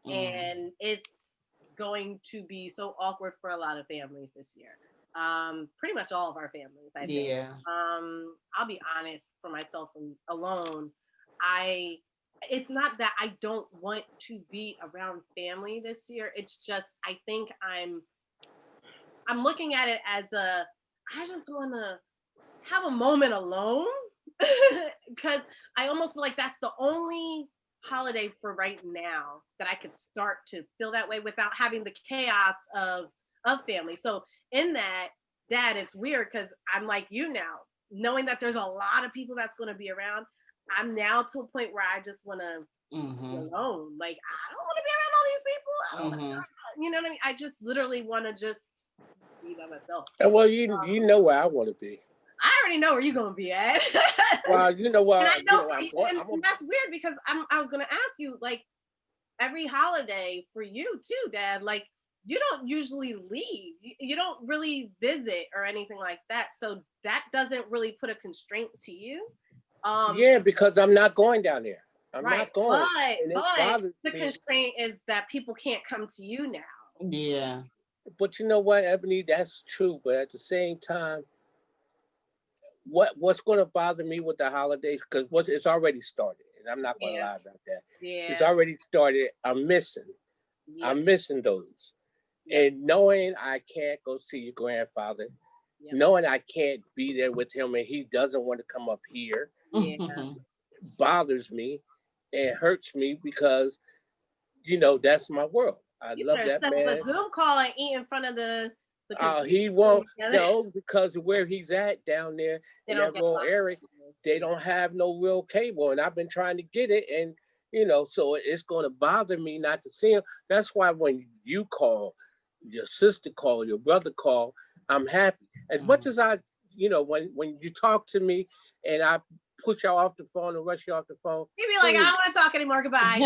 and it's going to be so awkward for a lot of families this year. Pretty much all of our families, I think. Yeah. I'll be honest, for myself alone, it's not that I don't want to be around family this year. It's just I think I'm looking at it as I just want to have a moment alone, because I almost feel like that's the only holiday for right now that I could start to feel that way without having the chaos of family. So in that, Dad, it's weird because I'm like you now, knowing that there's a lot of people that's going to be around. I'm now to a point where I just want to be alone. Like, I don't want to be around all these people. I don't wanna, you know what I mean? I just literally want to just be by myself. Well, you know where I want to be. I already know where you're going to be at. Well, you know what? And that's weird because I was going to ask you, like, every holiday for you too, Dad, like, you don't usually leave. You don't really visit or anything like that. So that doesn't really put a constraint to you. Yeah, because I'm not going down there. I'm right. not going. But the constraint is that people can't come to you now. Yeah. But you know what, Ebony, that's true. But at the same time, what's going to bother me with the holidays, because it's already started, and I'm not going to lie about that. Yeah. It's already started. I'm missing those. And knowing I can't go see your grandfather, knowing I can't be there with him and he doesn't want to come up here, bothers me and hurts me because, that's my world. I love that man. A Zoom call and eat in front of the he won't, because of where he's at down there in that rural area. They don't have no real cable, and I've been trying to get it, and so it's going to bother me not to see him. That's why when you call, your sister call, your brother call, I'm happy. As much as I, when you talk to me and I push y'all off the phone and rush you off the phone, he'd be like, I don't want to talk anymore. Goodbye.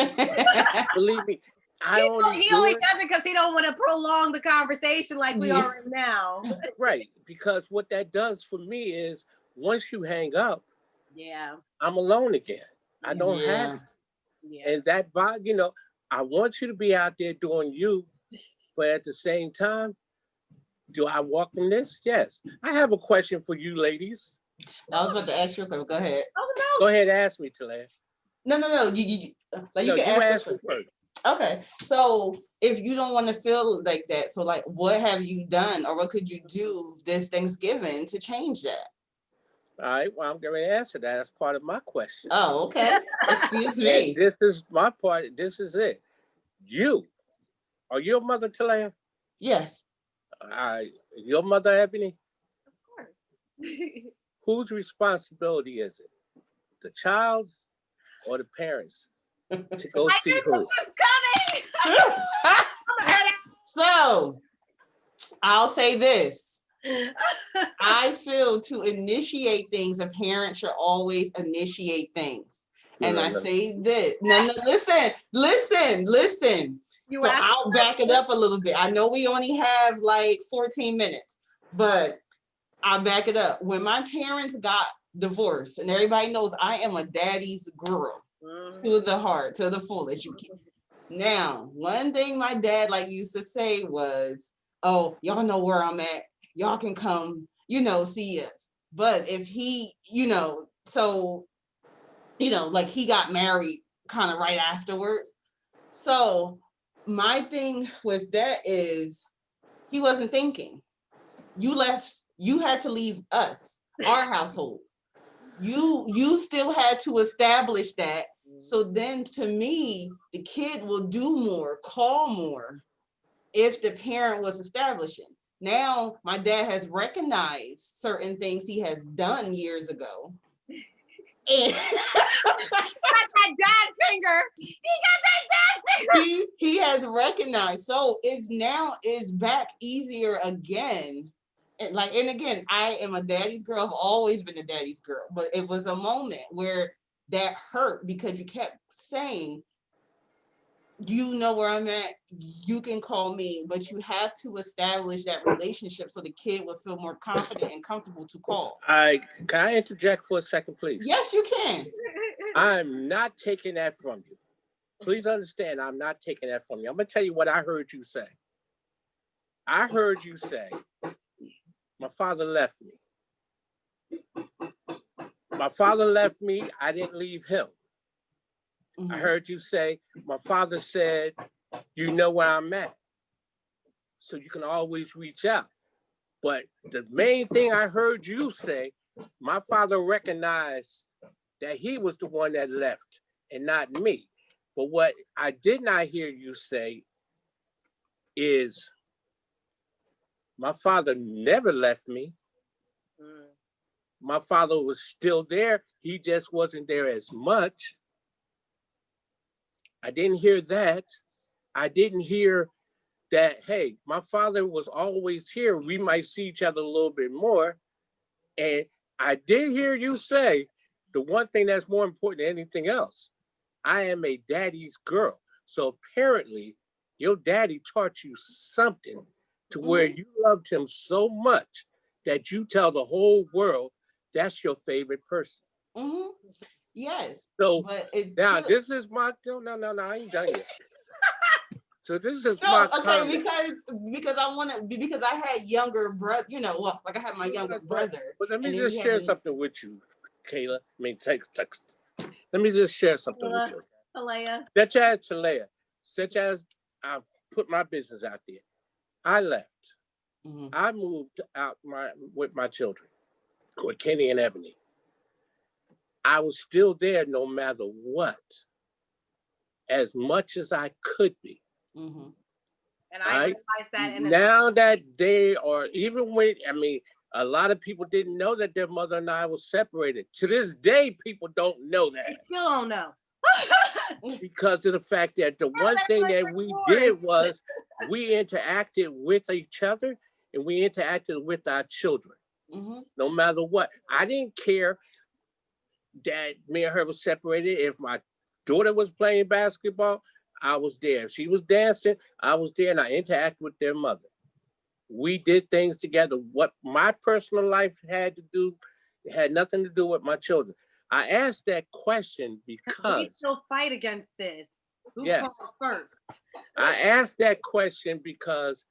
Believe me, he only does it because he don't want to prolong the conversation like we are right now. Right, because what that does for me is once you hang up, I'm alone again. I don't have it. And that, I want you to be out there doing you, but at the same time, do I welcome this? Yes. I have a question for you, ladies. I was about to ask you a question. Go ahead. Oh no. Go ahead, ask me, Talia. No. You can ask us first. Okay. So if you don't want to feel like that, so like, what have you done, or what could you do this Thanksgiving to change that? All right, well, I'm going to answer that. That's part of my question. Oh, okay. Excuse And me. this is my part. This is it. You, are you a mother, Talaya? Yes. Your mother, Ebony? Of course. Whose responsibility is it? The child's or the parents to go I see knew who? this was coming. So I'll say this. I feel to initiate things, a parent should always initiate things. And I say this. No, listen. So I'll back it up a little bit. I know we only have like 14 minutes, but I'll back it up. When my parents got divorced, and everybody knows I am a daddy's girl to the heart, to the fullest. Now, one thing my dad used to say was, "Oh, y'all know where I'm at. Y'all can come, see us." But if he, he got married kind of right afterwards. So my thing with that is he wasn't thinking. You had to leave us, our household. You still had to establish that. So then to me, the kid will do more, call more if the parent was establishing. Now my dad has recognized certain things he has done years ago. And got that dad finger. He got that dad finger. He has recognized. So it's back easier again. And again, I am a daddy's girl. I've always been a daddy's girl. But it was a moment where that hurt because you kept saying, you know where I'm at, you can call me, but you have to establish that relationship so the kid will feel more confident and comfortable to call. Can I interject for a second, please? Yes, you can. I'm not taking that from you. Please understand, I'm not taking that from you. I'm going to tell you what I heard you say. I heard you say, my father left me. My father left me. I didn't leave him. Mm-hmm. I heard you say, my father said, you know where I'm at. So you can always reach out. But the main thing I heard you say, my father recognized that he was the one that left and not me. But what I did not hear you say is, my father never left me. My father was still there. He just wasn't there as much. I didn't hear that. I didn't hear that, hey, my father was always here. We might see each other a little bit more. And I did hear you say the one thing that's more important than anything else. I am a daddy's girl. So apparently your daddy taught you something to where you loved him so much that you tell the whole world that's your favorite person. Mm-hmm. Yes. So now this is my, no, I ain't done yet. So this is my comment. because I had younger brother, I had my younger brother. But let me just share something with you, Kayla. Let me just share something with you. Talaya. Such as I put my business out there. I left. Mm-hmm. I moved out with my children, with Kenny and Ebony. I was still there no matter what, as much as I could be. Mm-hmm. And I realized that now that they are, even when, a lot of people didn't know that their mother and I was separated. To this day, people don't know that. They still don't know. Because of the fact that the one thing that we did was we interacted with each other and we interacted with our children. Mm-hmm. No matter what. I didn't care that me and her was separated. If my daughter was playing basketball, I was there. If she was dancing, I was there, and I interacted with their mother. We did things together. What my personal life had to do, it had nothing to do with my children. I asked that question because we still fight against this. Who calls first? I asked that question because,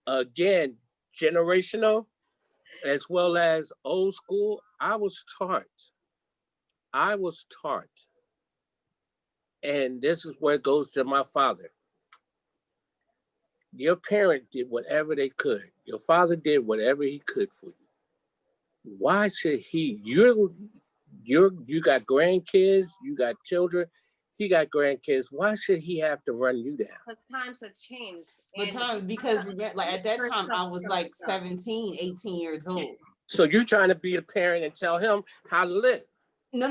again, generational as well as old school, I was taught. And this is where it goes to my father. Your parent did whatever they could. Your father did whatever he could for you. why should he? You got grandkids, you got children, he got grandkids. Why should he have to run you down? But times have changed. But time, because like at that time I was like 17, 18 years old. So you're trying to be a parent and tell him how to live. No.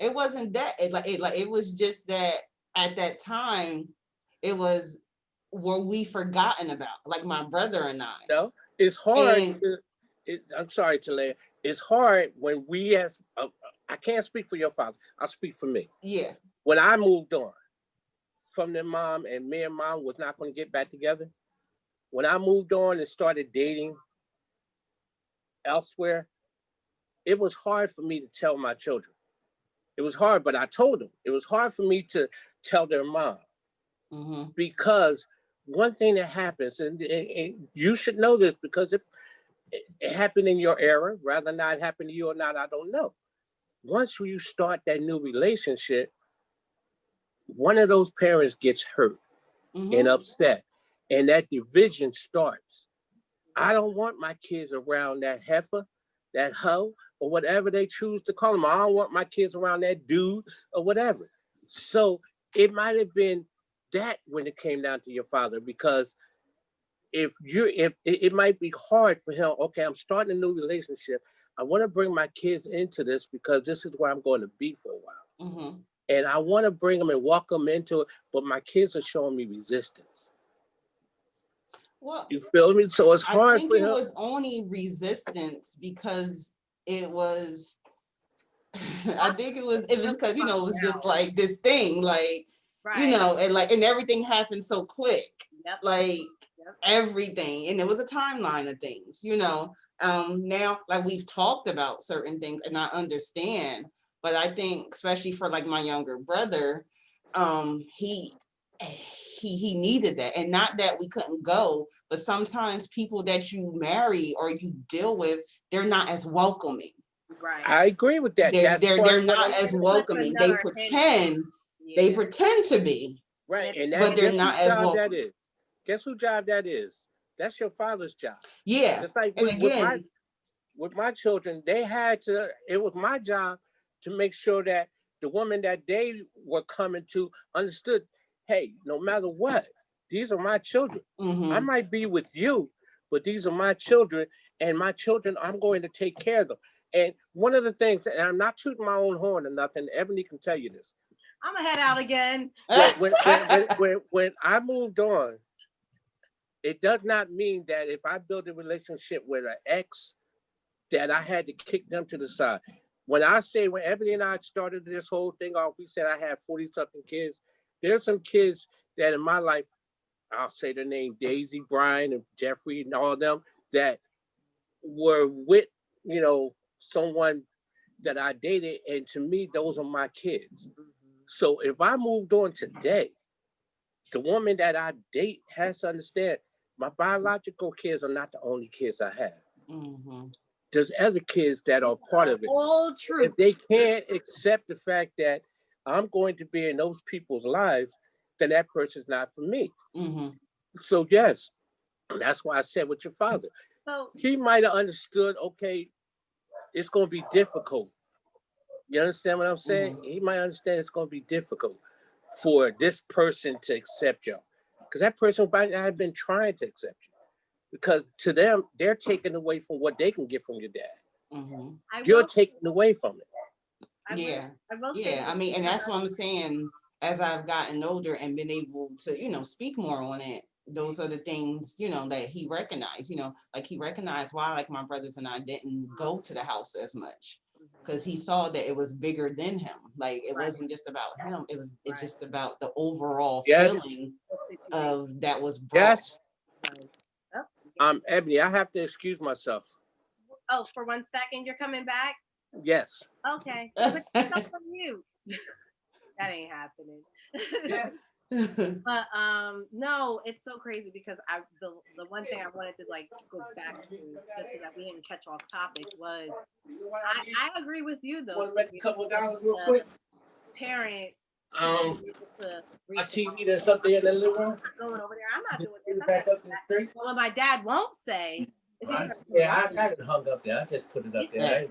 It wasn't that. It was just that at that time, it was, were we forgotten about, like my brother and I. No, it's hard And I'm sorry, Talea. It's hard when we as I can't speak for your father. I'll speak for me. yeah. When I moved on from their mom and me and mom was not going to get back together, when I moved on and started dating elsewhere, it was hard for me to tell my children. It was hard, but I told them. It was hard for me to tell their mom because one thing that happens, and you should know this because it happened in your era, rather not happen to you or not, I don't know. Once you start that new relationship, one of those parents gets hurt and upset, and that division starts. I don't want my kids around that heifer, that hoe, or whatever they choose to call them. I don't want my kids around that dude or whatever. So it might have been that when it came down to your father, because if it might be hard for him. Okay, I'm starting a new relationship. I want to bring my kids into this because this is where I'm going to be for a while. And I want to bring them and walk them into it, but my kids are showing me resistance. Well, you feel me? So it's hard I think for it him. was only resistance because it was. I think it was because, you know, it was just like this thing, like, you know, and everything happened so quick, like everything, and it was a timeline of things, you know. Now, like, we've talked about certain things and I understand, but I think especially for like my younger brother, he needed that. And not that we couldn't go, but sometimes people that you marry or you deal with, they're not as welcoming. Right. I agree with that. They're not as welcoming. They pretend to be. Right. And but they're not as welcoming. That is. Guess whose job that is? That's your father's job. Yeah. Just like and again, with my children, it was my job to make sure that the woman that they were coming to understood, hey, no matter what, these are my children. I might be with you, but these are my children, and my children, I'm going to take care of them. And one of the things, and I'm not tooting my own horn or nothing, Ebony can tell you this. I'm gonna head out again. When I moved on, it does not mean that if I build a relationship with an ex, that I had to kick them to the side. When Ebony and I started this whole thing off, we said I had 40-something kids. There's some kids that in my life, I'll say their name, Daisy, Brian, and Jeffrey, and all of them, that were with, you know, someone that I dated. And to me, those are my kids. So if I moved on today, the woman that I date has to understand my biological kids are not the only kids I have. There's other kids that are part of it. All true. If they can't accept the fact that I'm going to be in those people's lives, then that person's not for me. So yes, that's why I said with your father. So he might have understood, okay, it's going to be difficult. You understand what I'm saying? He might understand it's going to be difficult for this person to accept you. Because that person might not have been trying to accept you. Because to them, they're taking away from what they can get from your dad. You're taking away from it. I mean, and that's what I'm saying. As I've gotten older and been able to, you know, speak more on it, those are the things, you know, that he recognized. You know, like he recognized why, like, my brothers and I didn't go to the house as much, because he saw that it was bigger than him. Like, it wasn't just about him. It's just about the overall feeling of that was brought. Ebony, I have to excuse myself. Oh, for 1 second, you're coming back? Yes. Okay. But from you. That ain't happening. But no, it's so crazy because the one thing I wanted to like go back to, just so that we didn't catch off topic, was I agree with you though. Want to make a couple of dollars real quick? Parent. A TV that's up there in the living room. Going over there. I'm not doing this. But what my dad won't say is he started Yeah, I got it hung up there. I just put it up there.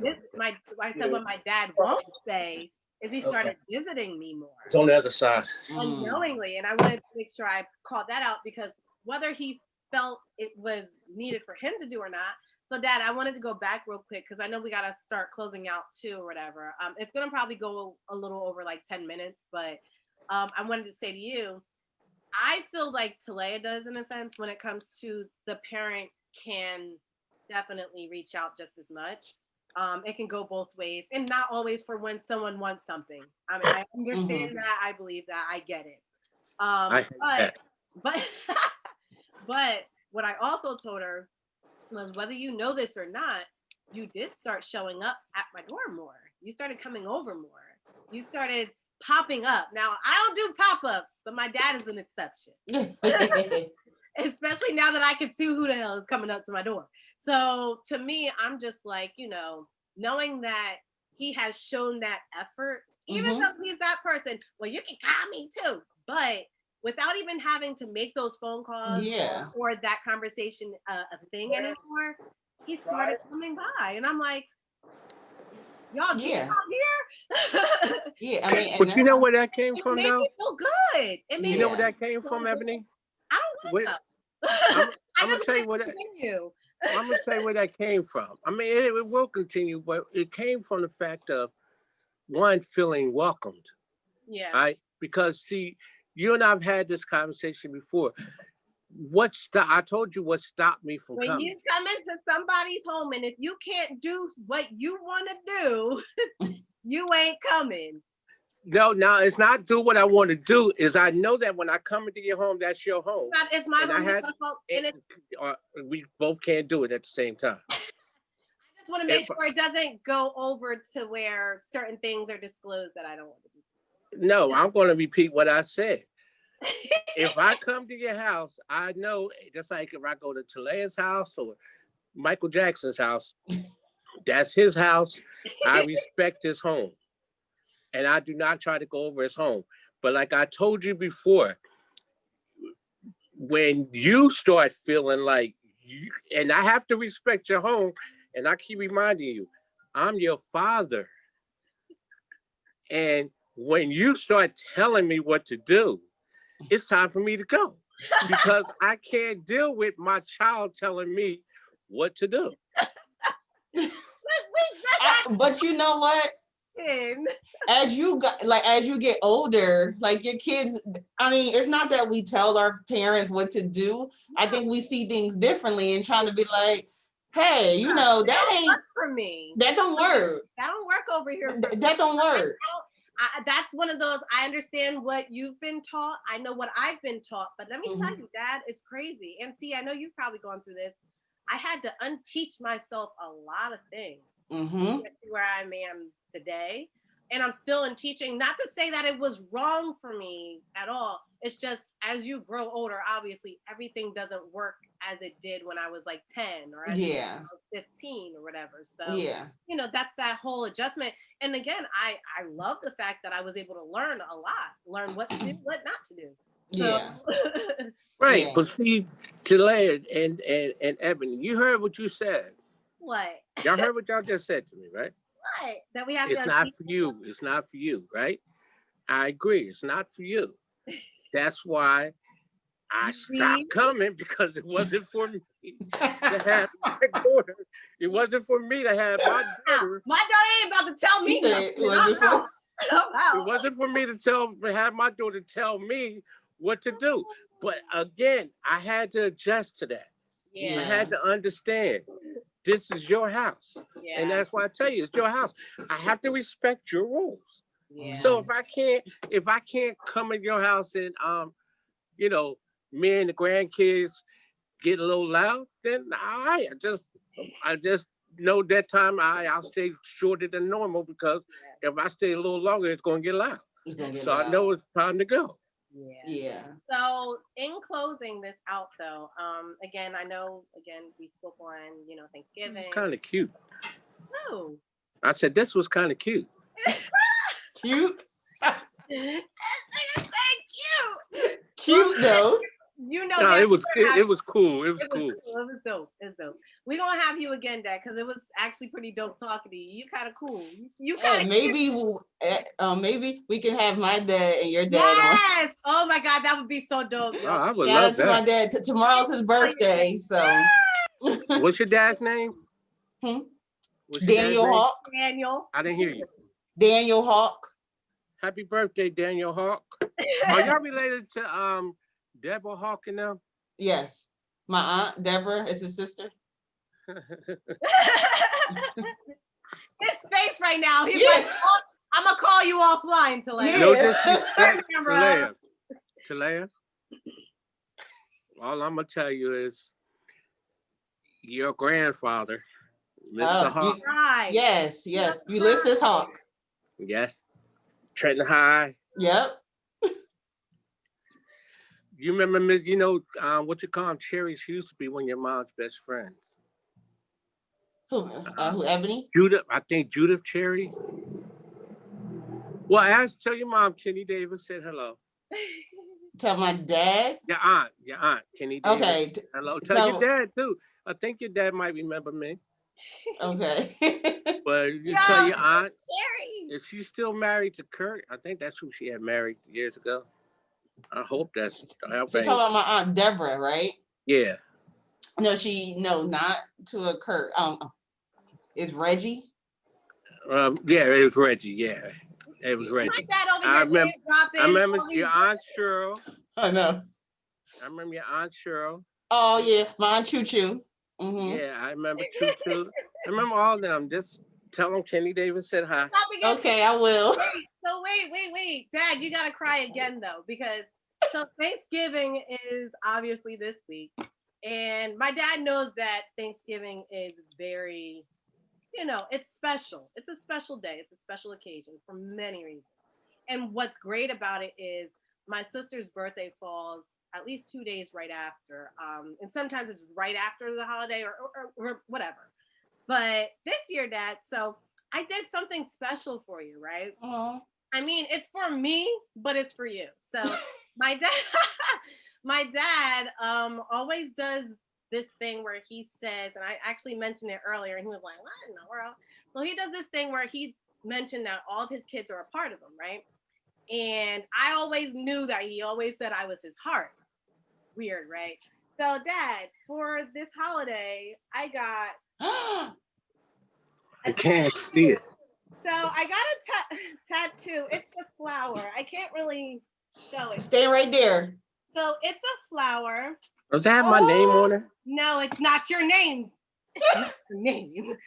I said what my dad won't say is he started visiting me more. It's on the other side. Unknowingly, and I wanted to make sure I called that out because whether he felt it was needed for him to do or not. So, Dad, I wanted to go back real quick because I know we got to start closing out too or whatever. It's going to probably go a little over like 10 minutes, but I wanted to say to you, I feel like Talea does in a sense when it comes to the parent can definitely reach out just as much. It can go both ways and not always for when someone wants something. I mean, I understand that. I believe that. I get it. But but what I also told her was whether you know this or not, you did start showing up at my door more. You started coming over more. You started popping up. Now, I don't do pop-ups, but my dad is an exception. Especially now that I can see who the hell is coming up to my door. So to me, I'm just like, knowing that he has shown that effort, even though he's that person, well, you can call me too. But without even having to make those phone calls or that conversation a thing anymore, he started coming by. And I'm like, y'all just out here? Yeah, I mean, but you know where that came from, though? It made me feel good. It made you know where that came from, Ebony? I don't want to. I'm gonna tell you what. I'm gonna tell you where that came from. I mean, it will continue, but it came from the fact of one feeling welcomed. Yeah. Right? Because see, you and I've had this conversation before. I told you what stopped me from when coming. you come into somebody's home and if you can't do what you want to do, you ain't coming. No, it's not do what I want to do. Is I know that when I come into your home, that's your home. It's my home. We both can't do it at the same time. I just want to make sure it doesn't go over to where certain things are disclosed that I don't want to do. No, I'm going to repeat what I said. If I come to your house, I know, just like if I go to Talea's house or Michael Jackson's house, that's his house. I respect his home. And I do not try to go over his home. But like I told you before, when you start feeling like and I have to respect your home, and I keep reminding you, I'm your father. And when you start telling me what to do, it's time for me to go because I can't deal with my child telling me what to do. But you know what? As you get older, like your kids, I mean, it's not that we tell our parents what to do. I think we see things differently and trying to be like, hey, that ain't work for me. That don't work. That don't work over here. That don't work. That's one of those, I understand what you've been taught. I know what I've been taught, but let me tell you, Dad, it's crazy. And see, I know you've probably gone through this. I had to unteach myself a lot of things to get to where I am today. And I'm still in teaching, not to say that it was wrong for me at all. It's just as you grow older, obviously everything doesn't work as it did when I was like 10 or as I was 15 or whatever. So, that's that whole adjustment. And again, I love the fact that I was able to learn a lot, learn what to do, what not to do. So, right. But see, Talea and Ebony, you heard what you said. What? Y'all heard what y'all just said to me, right? What? That we have it's not for you. It's not for you, right? I agree. It's not for you. That's why I stopped coming because it wasn't for me to have my daughter. It wasn't for me to have my daughter. My daughter ain't about to tell me nothing. It wasn't for me to have my daughter tell me what to do. But again, I had to adjust to that. I had to understand. This is your house. And that's why I tell you, it's your house. I have to respect your rules. So if I can't come in your house and me and the grandkids get a little loud, then I just know that time I'll stay shorter than normal because if I stay a little longer, it's gonna get loud. I know it's time to go. So in closing this out though, again, I know we spoke on, Thanksgiving. It's kind of cute. Oh. I said this was kind of cute. Cute? This thing is so cute. Cute though. You know No, that it was cool. It was it was cool. cool. It was dope. It's dope. We're gonna have you again, Dad, because it was actually pretty dope talking to you. You kind of cool. You kind of Maybe we can have my dad and your dad on. yes. Oh my God, that would be so dope. Oh, I would Shout love out to my that. dad. Tomorrow's his birthday, so What's your dad's name? What's your dad's Daniel name? Hawk. Daniel. I didn't hear you. Daniel Hawk. Happy birthday, Daniel Hawk. Are y'all related to Deborah Hawk and them? Yes, my aunt Deborah is his sister. His face right now. He's like, oh, I'm gonna call you offline, Talaya. Yeah. No disrespect, Talaya. All I'm gonna tell you is your grandfather, Mr. Hawk. Right. Yes. Ulysses Hawk. Yes. Trenton High. Yep. You remember, what you call him? Cherry. She used to be one of your mom's best friends. Who, Ebony? Judith, I think Judith Cherry. Well, tell your mom Kenny Davis said hello. Tell my dad. Your aunt, Kenny Davis. Okay. Hello. Tell your dad too. I think your dad might remember me. Okay. But you tell your aunt. Cherry. Is she still married to Kurt? I think that's who she had married years ago. I hope that's. So you talking about my aunt Deborah, right? Yeah. No, not to a Kurt. Is Reggie? Yeah, it was Reggie. Yeah, it was Reggie. My dad over here I remember your aunt Cheryl. I know. I remember your aunt Cheryl. Oh yeah, my aunt Choo Choo. Mm-hmm. Yeah, I remember Choo Choo. I remember all of them. Just tell them Kenny Davis said hi. Okay, I will. So wait. Dad, you gotta cry again though, because so Thanksgiving is obviously this week. And my dad knows that Thanksgiving is very, it's special. It's a special day. It's a special occasion for many reasons. And what's great about it is my sister's birthday falls at least 2 days right after. And sometimes it's right after the holiday or whatever. But this year, Dad, so I did something special for you, right? Aww. I mean, it's for me, but it's for you. So my dad always does this thing where he says, and I actually mentioned it earlier, and he was like, what in the world? So he does this thing where he mentioned that all of his kids are a part of him, right? And I always knew that he always said I was his heart. Weird, right? So Dad, for this holiday, I got I can't see it. So I got a tattoo. It's a flower. I can't really show it. Stay right there. So it's a flower. Does that have my name on it? No, it's not your name. It's not your name.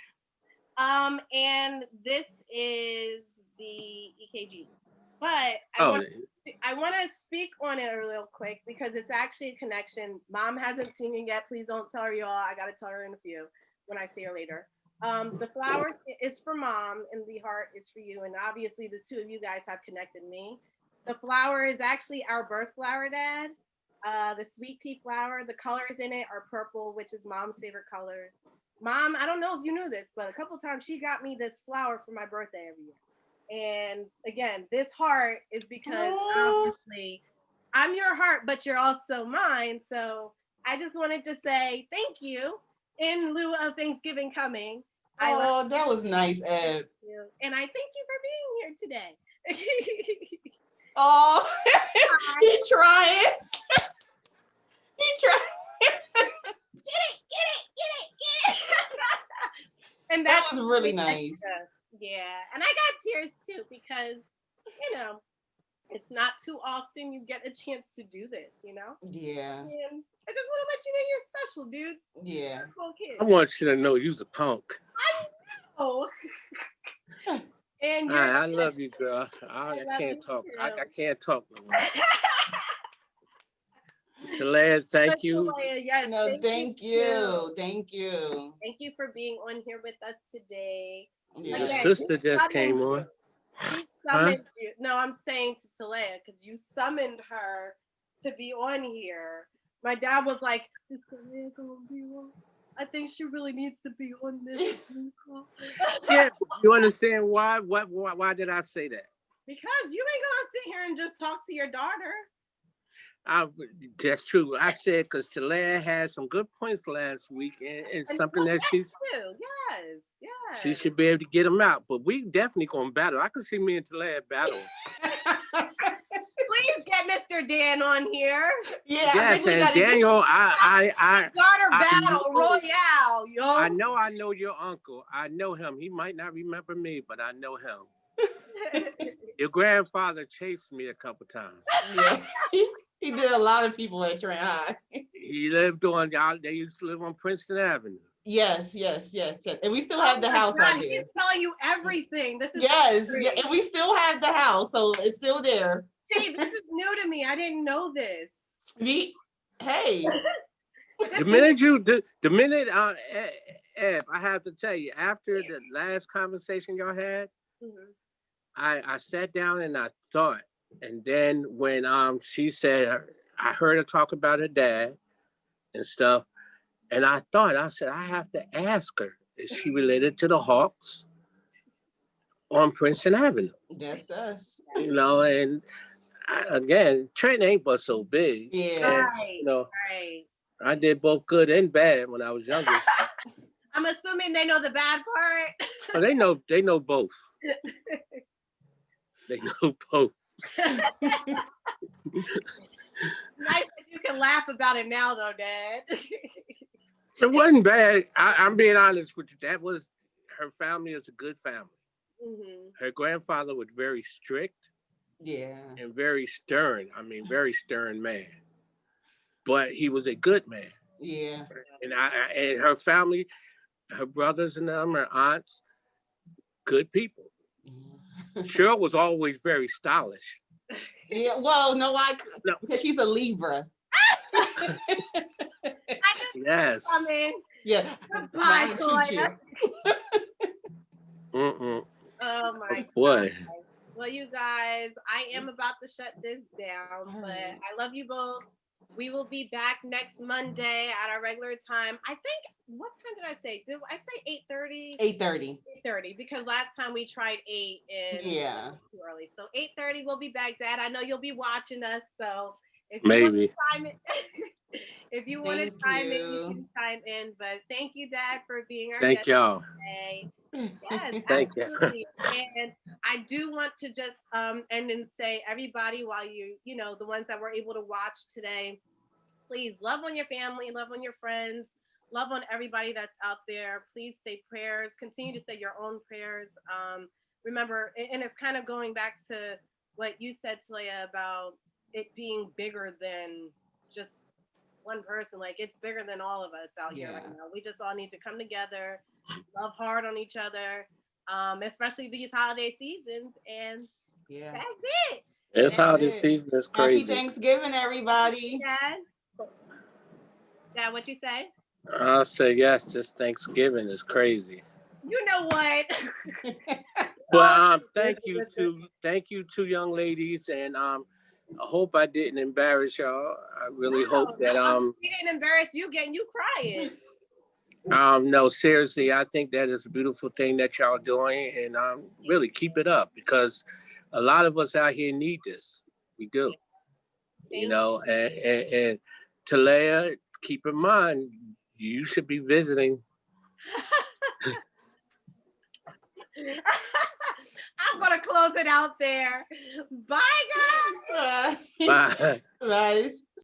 And this is the EKG. But I want to speak on it real quick because it's actually a connection. Mom hasn't seen it yet. Please don't tell her, y'all. I got to tell her in a few when I see her later. The flowers is for Mom and the heart is for you. And obviously the two of you guys have connected me. The flower is actually our birth flower, Dad. The sweet pea flower, the colors in it are purple, which is Mom's favorite colors. Mom, I don't know if you knew this, but a couple times she got me this flower for my birthday every year. And again, this heart is because obviously I'm your heart, but you're also mine. So I just wanted to say thank you in lieu of Thanksgiving coming. That was nice, Ed. And I thank you for being here today. Oh, he trying. He trying. Get it. And that was really nice. Yeah. And I got tears too because, it's not too often you get a chance to do this, Yeah. And I just want to let you know you're special, dude. Yeah. Cool kid. I want you to know you're a punk. I know. And I love you, girl. I can't talk. I can't talk no more. Talaya, thank you. Yes, no, thank you. Thank you. Thank you for being on here with us today. Yeah. Your sister just came on. She summoned you. No, I'm saying to Talaya, because you summoned her to be on here. My dad was like, is Talaya gonna be on? I think she really needs to be on this. Yeah, you understand why? Why did I say that? Because you ain't gonna sit here and just talk to your daughter. I, that's true. I said because Talaya had some good points last week, and And something that too. Yes, she yes. should be able to get them out. But we definitely gonna battle. I can see me and Talaya battle. Please get Mr. Dan on here. Yeah, I Yes, think we and got to get. Daniel, Garter I Battle know, Royale, yo. I know your uncle. I know him. He might not remember me, but I know him. Your grandfather chased me a couple times. Yeah, he did a lot of people at Trent High. He lived on y'all. They used to live on Princeton Avenue. Yes, yes, yes, yes. And we still have the house out there. He's telling you everything. This is Yes, great. yeah, and we still have the house, so it's still there. See, this is new to me. I didn't know this. Hey. The minute, Eb, I have to tell you, after the last conversation y'all had, Mhm. I sat down and I thought, and then when she said, I heard her talk about her dad and stuff, and I said, I have to ask her, is she related to the Hawks on Princeton Avenue? That's us. You know, and again, Trent ain't but so big. Yeah. Right. You know, Right. I did both good and bad when I was younger. I'm assuming they know the bad part. So they know both. They know both. Nice that you can laugh about it now, though, Dad. It wasn't bad. I'm being honest with you. That was her family is a good family. Mhm. Her grandfather was very strict Yeah. and very stern. I mean, very stern man. But he was a good man. Yeah. And her family, her brothers and them, her aunts, good people. Cheryl was always very stylish. Yeah. Well, no, No. because she's a Libra. Yes. I mean, Yeah. goodbye, Toya. Mm-mm. Oh my Boy. gosh. Well, you guys, I am about to shut this down, but I love you both. We will be back next Monday at our regular time. I think, what time did I say? Did I say 8:30? 8:30. 8:30, because last time we tried 8 and Yeah. too early. So 8:30 we'll be back, Dad. I know you'll be watching us, so if you Maybe. want to chime in, if you want to chime in, you can chime in. But thank you, Dad, for being our Thank guest y'all. today. Yes, Thank you. absolutely. And I do want to just end and say, everybody, while you know, the ones that were able to watch today, please love on your family, love on your friends, love on everybody that's out there. Please say prayers. Continue to say your own prayers. Remember, and it's kind of going back to what you said, Talia, about it being bigger than just one person. Like, it's bigger than all of us out here right now. We just all need to come together, love hard on each other, especially these holiday seasons. And that's it. It's holiday season. It's crazy. Happy Thanksgiving, everybody. Dad, what you say? I'll say yes. This Thanksgiving is crazy. You know what? But thank you two young ladies, and I hope I didn't embarrass y'all. I really hope that we didn't embarrass you, getting you crying. No, seriously, I think that is a beautiful thing that y'all doing, and really keep it up, because a lot of us out here need this. We do. You know, and Talaya, keep in mind, you should be visiting. I'm gonna close it out there. Bye, guys. Bye. Bye.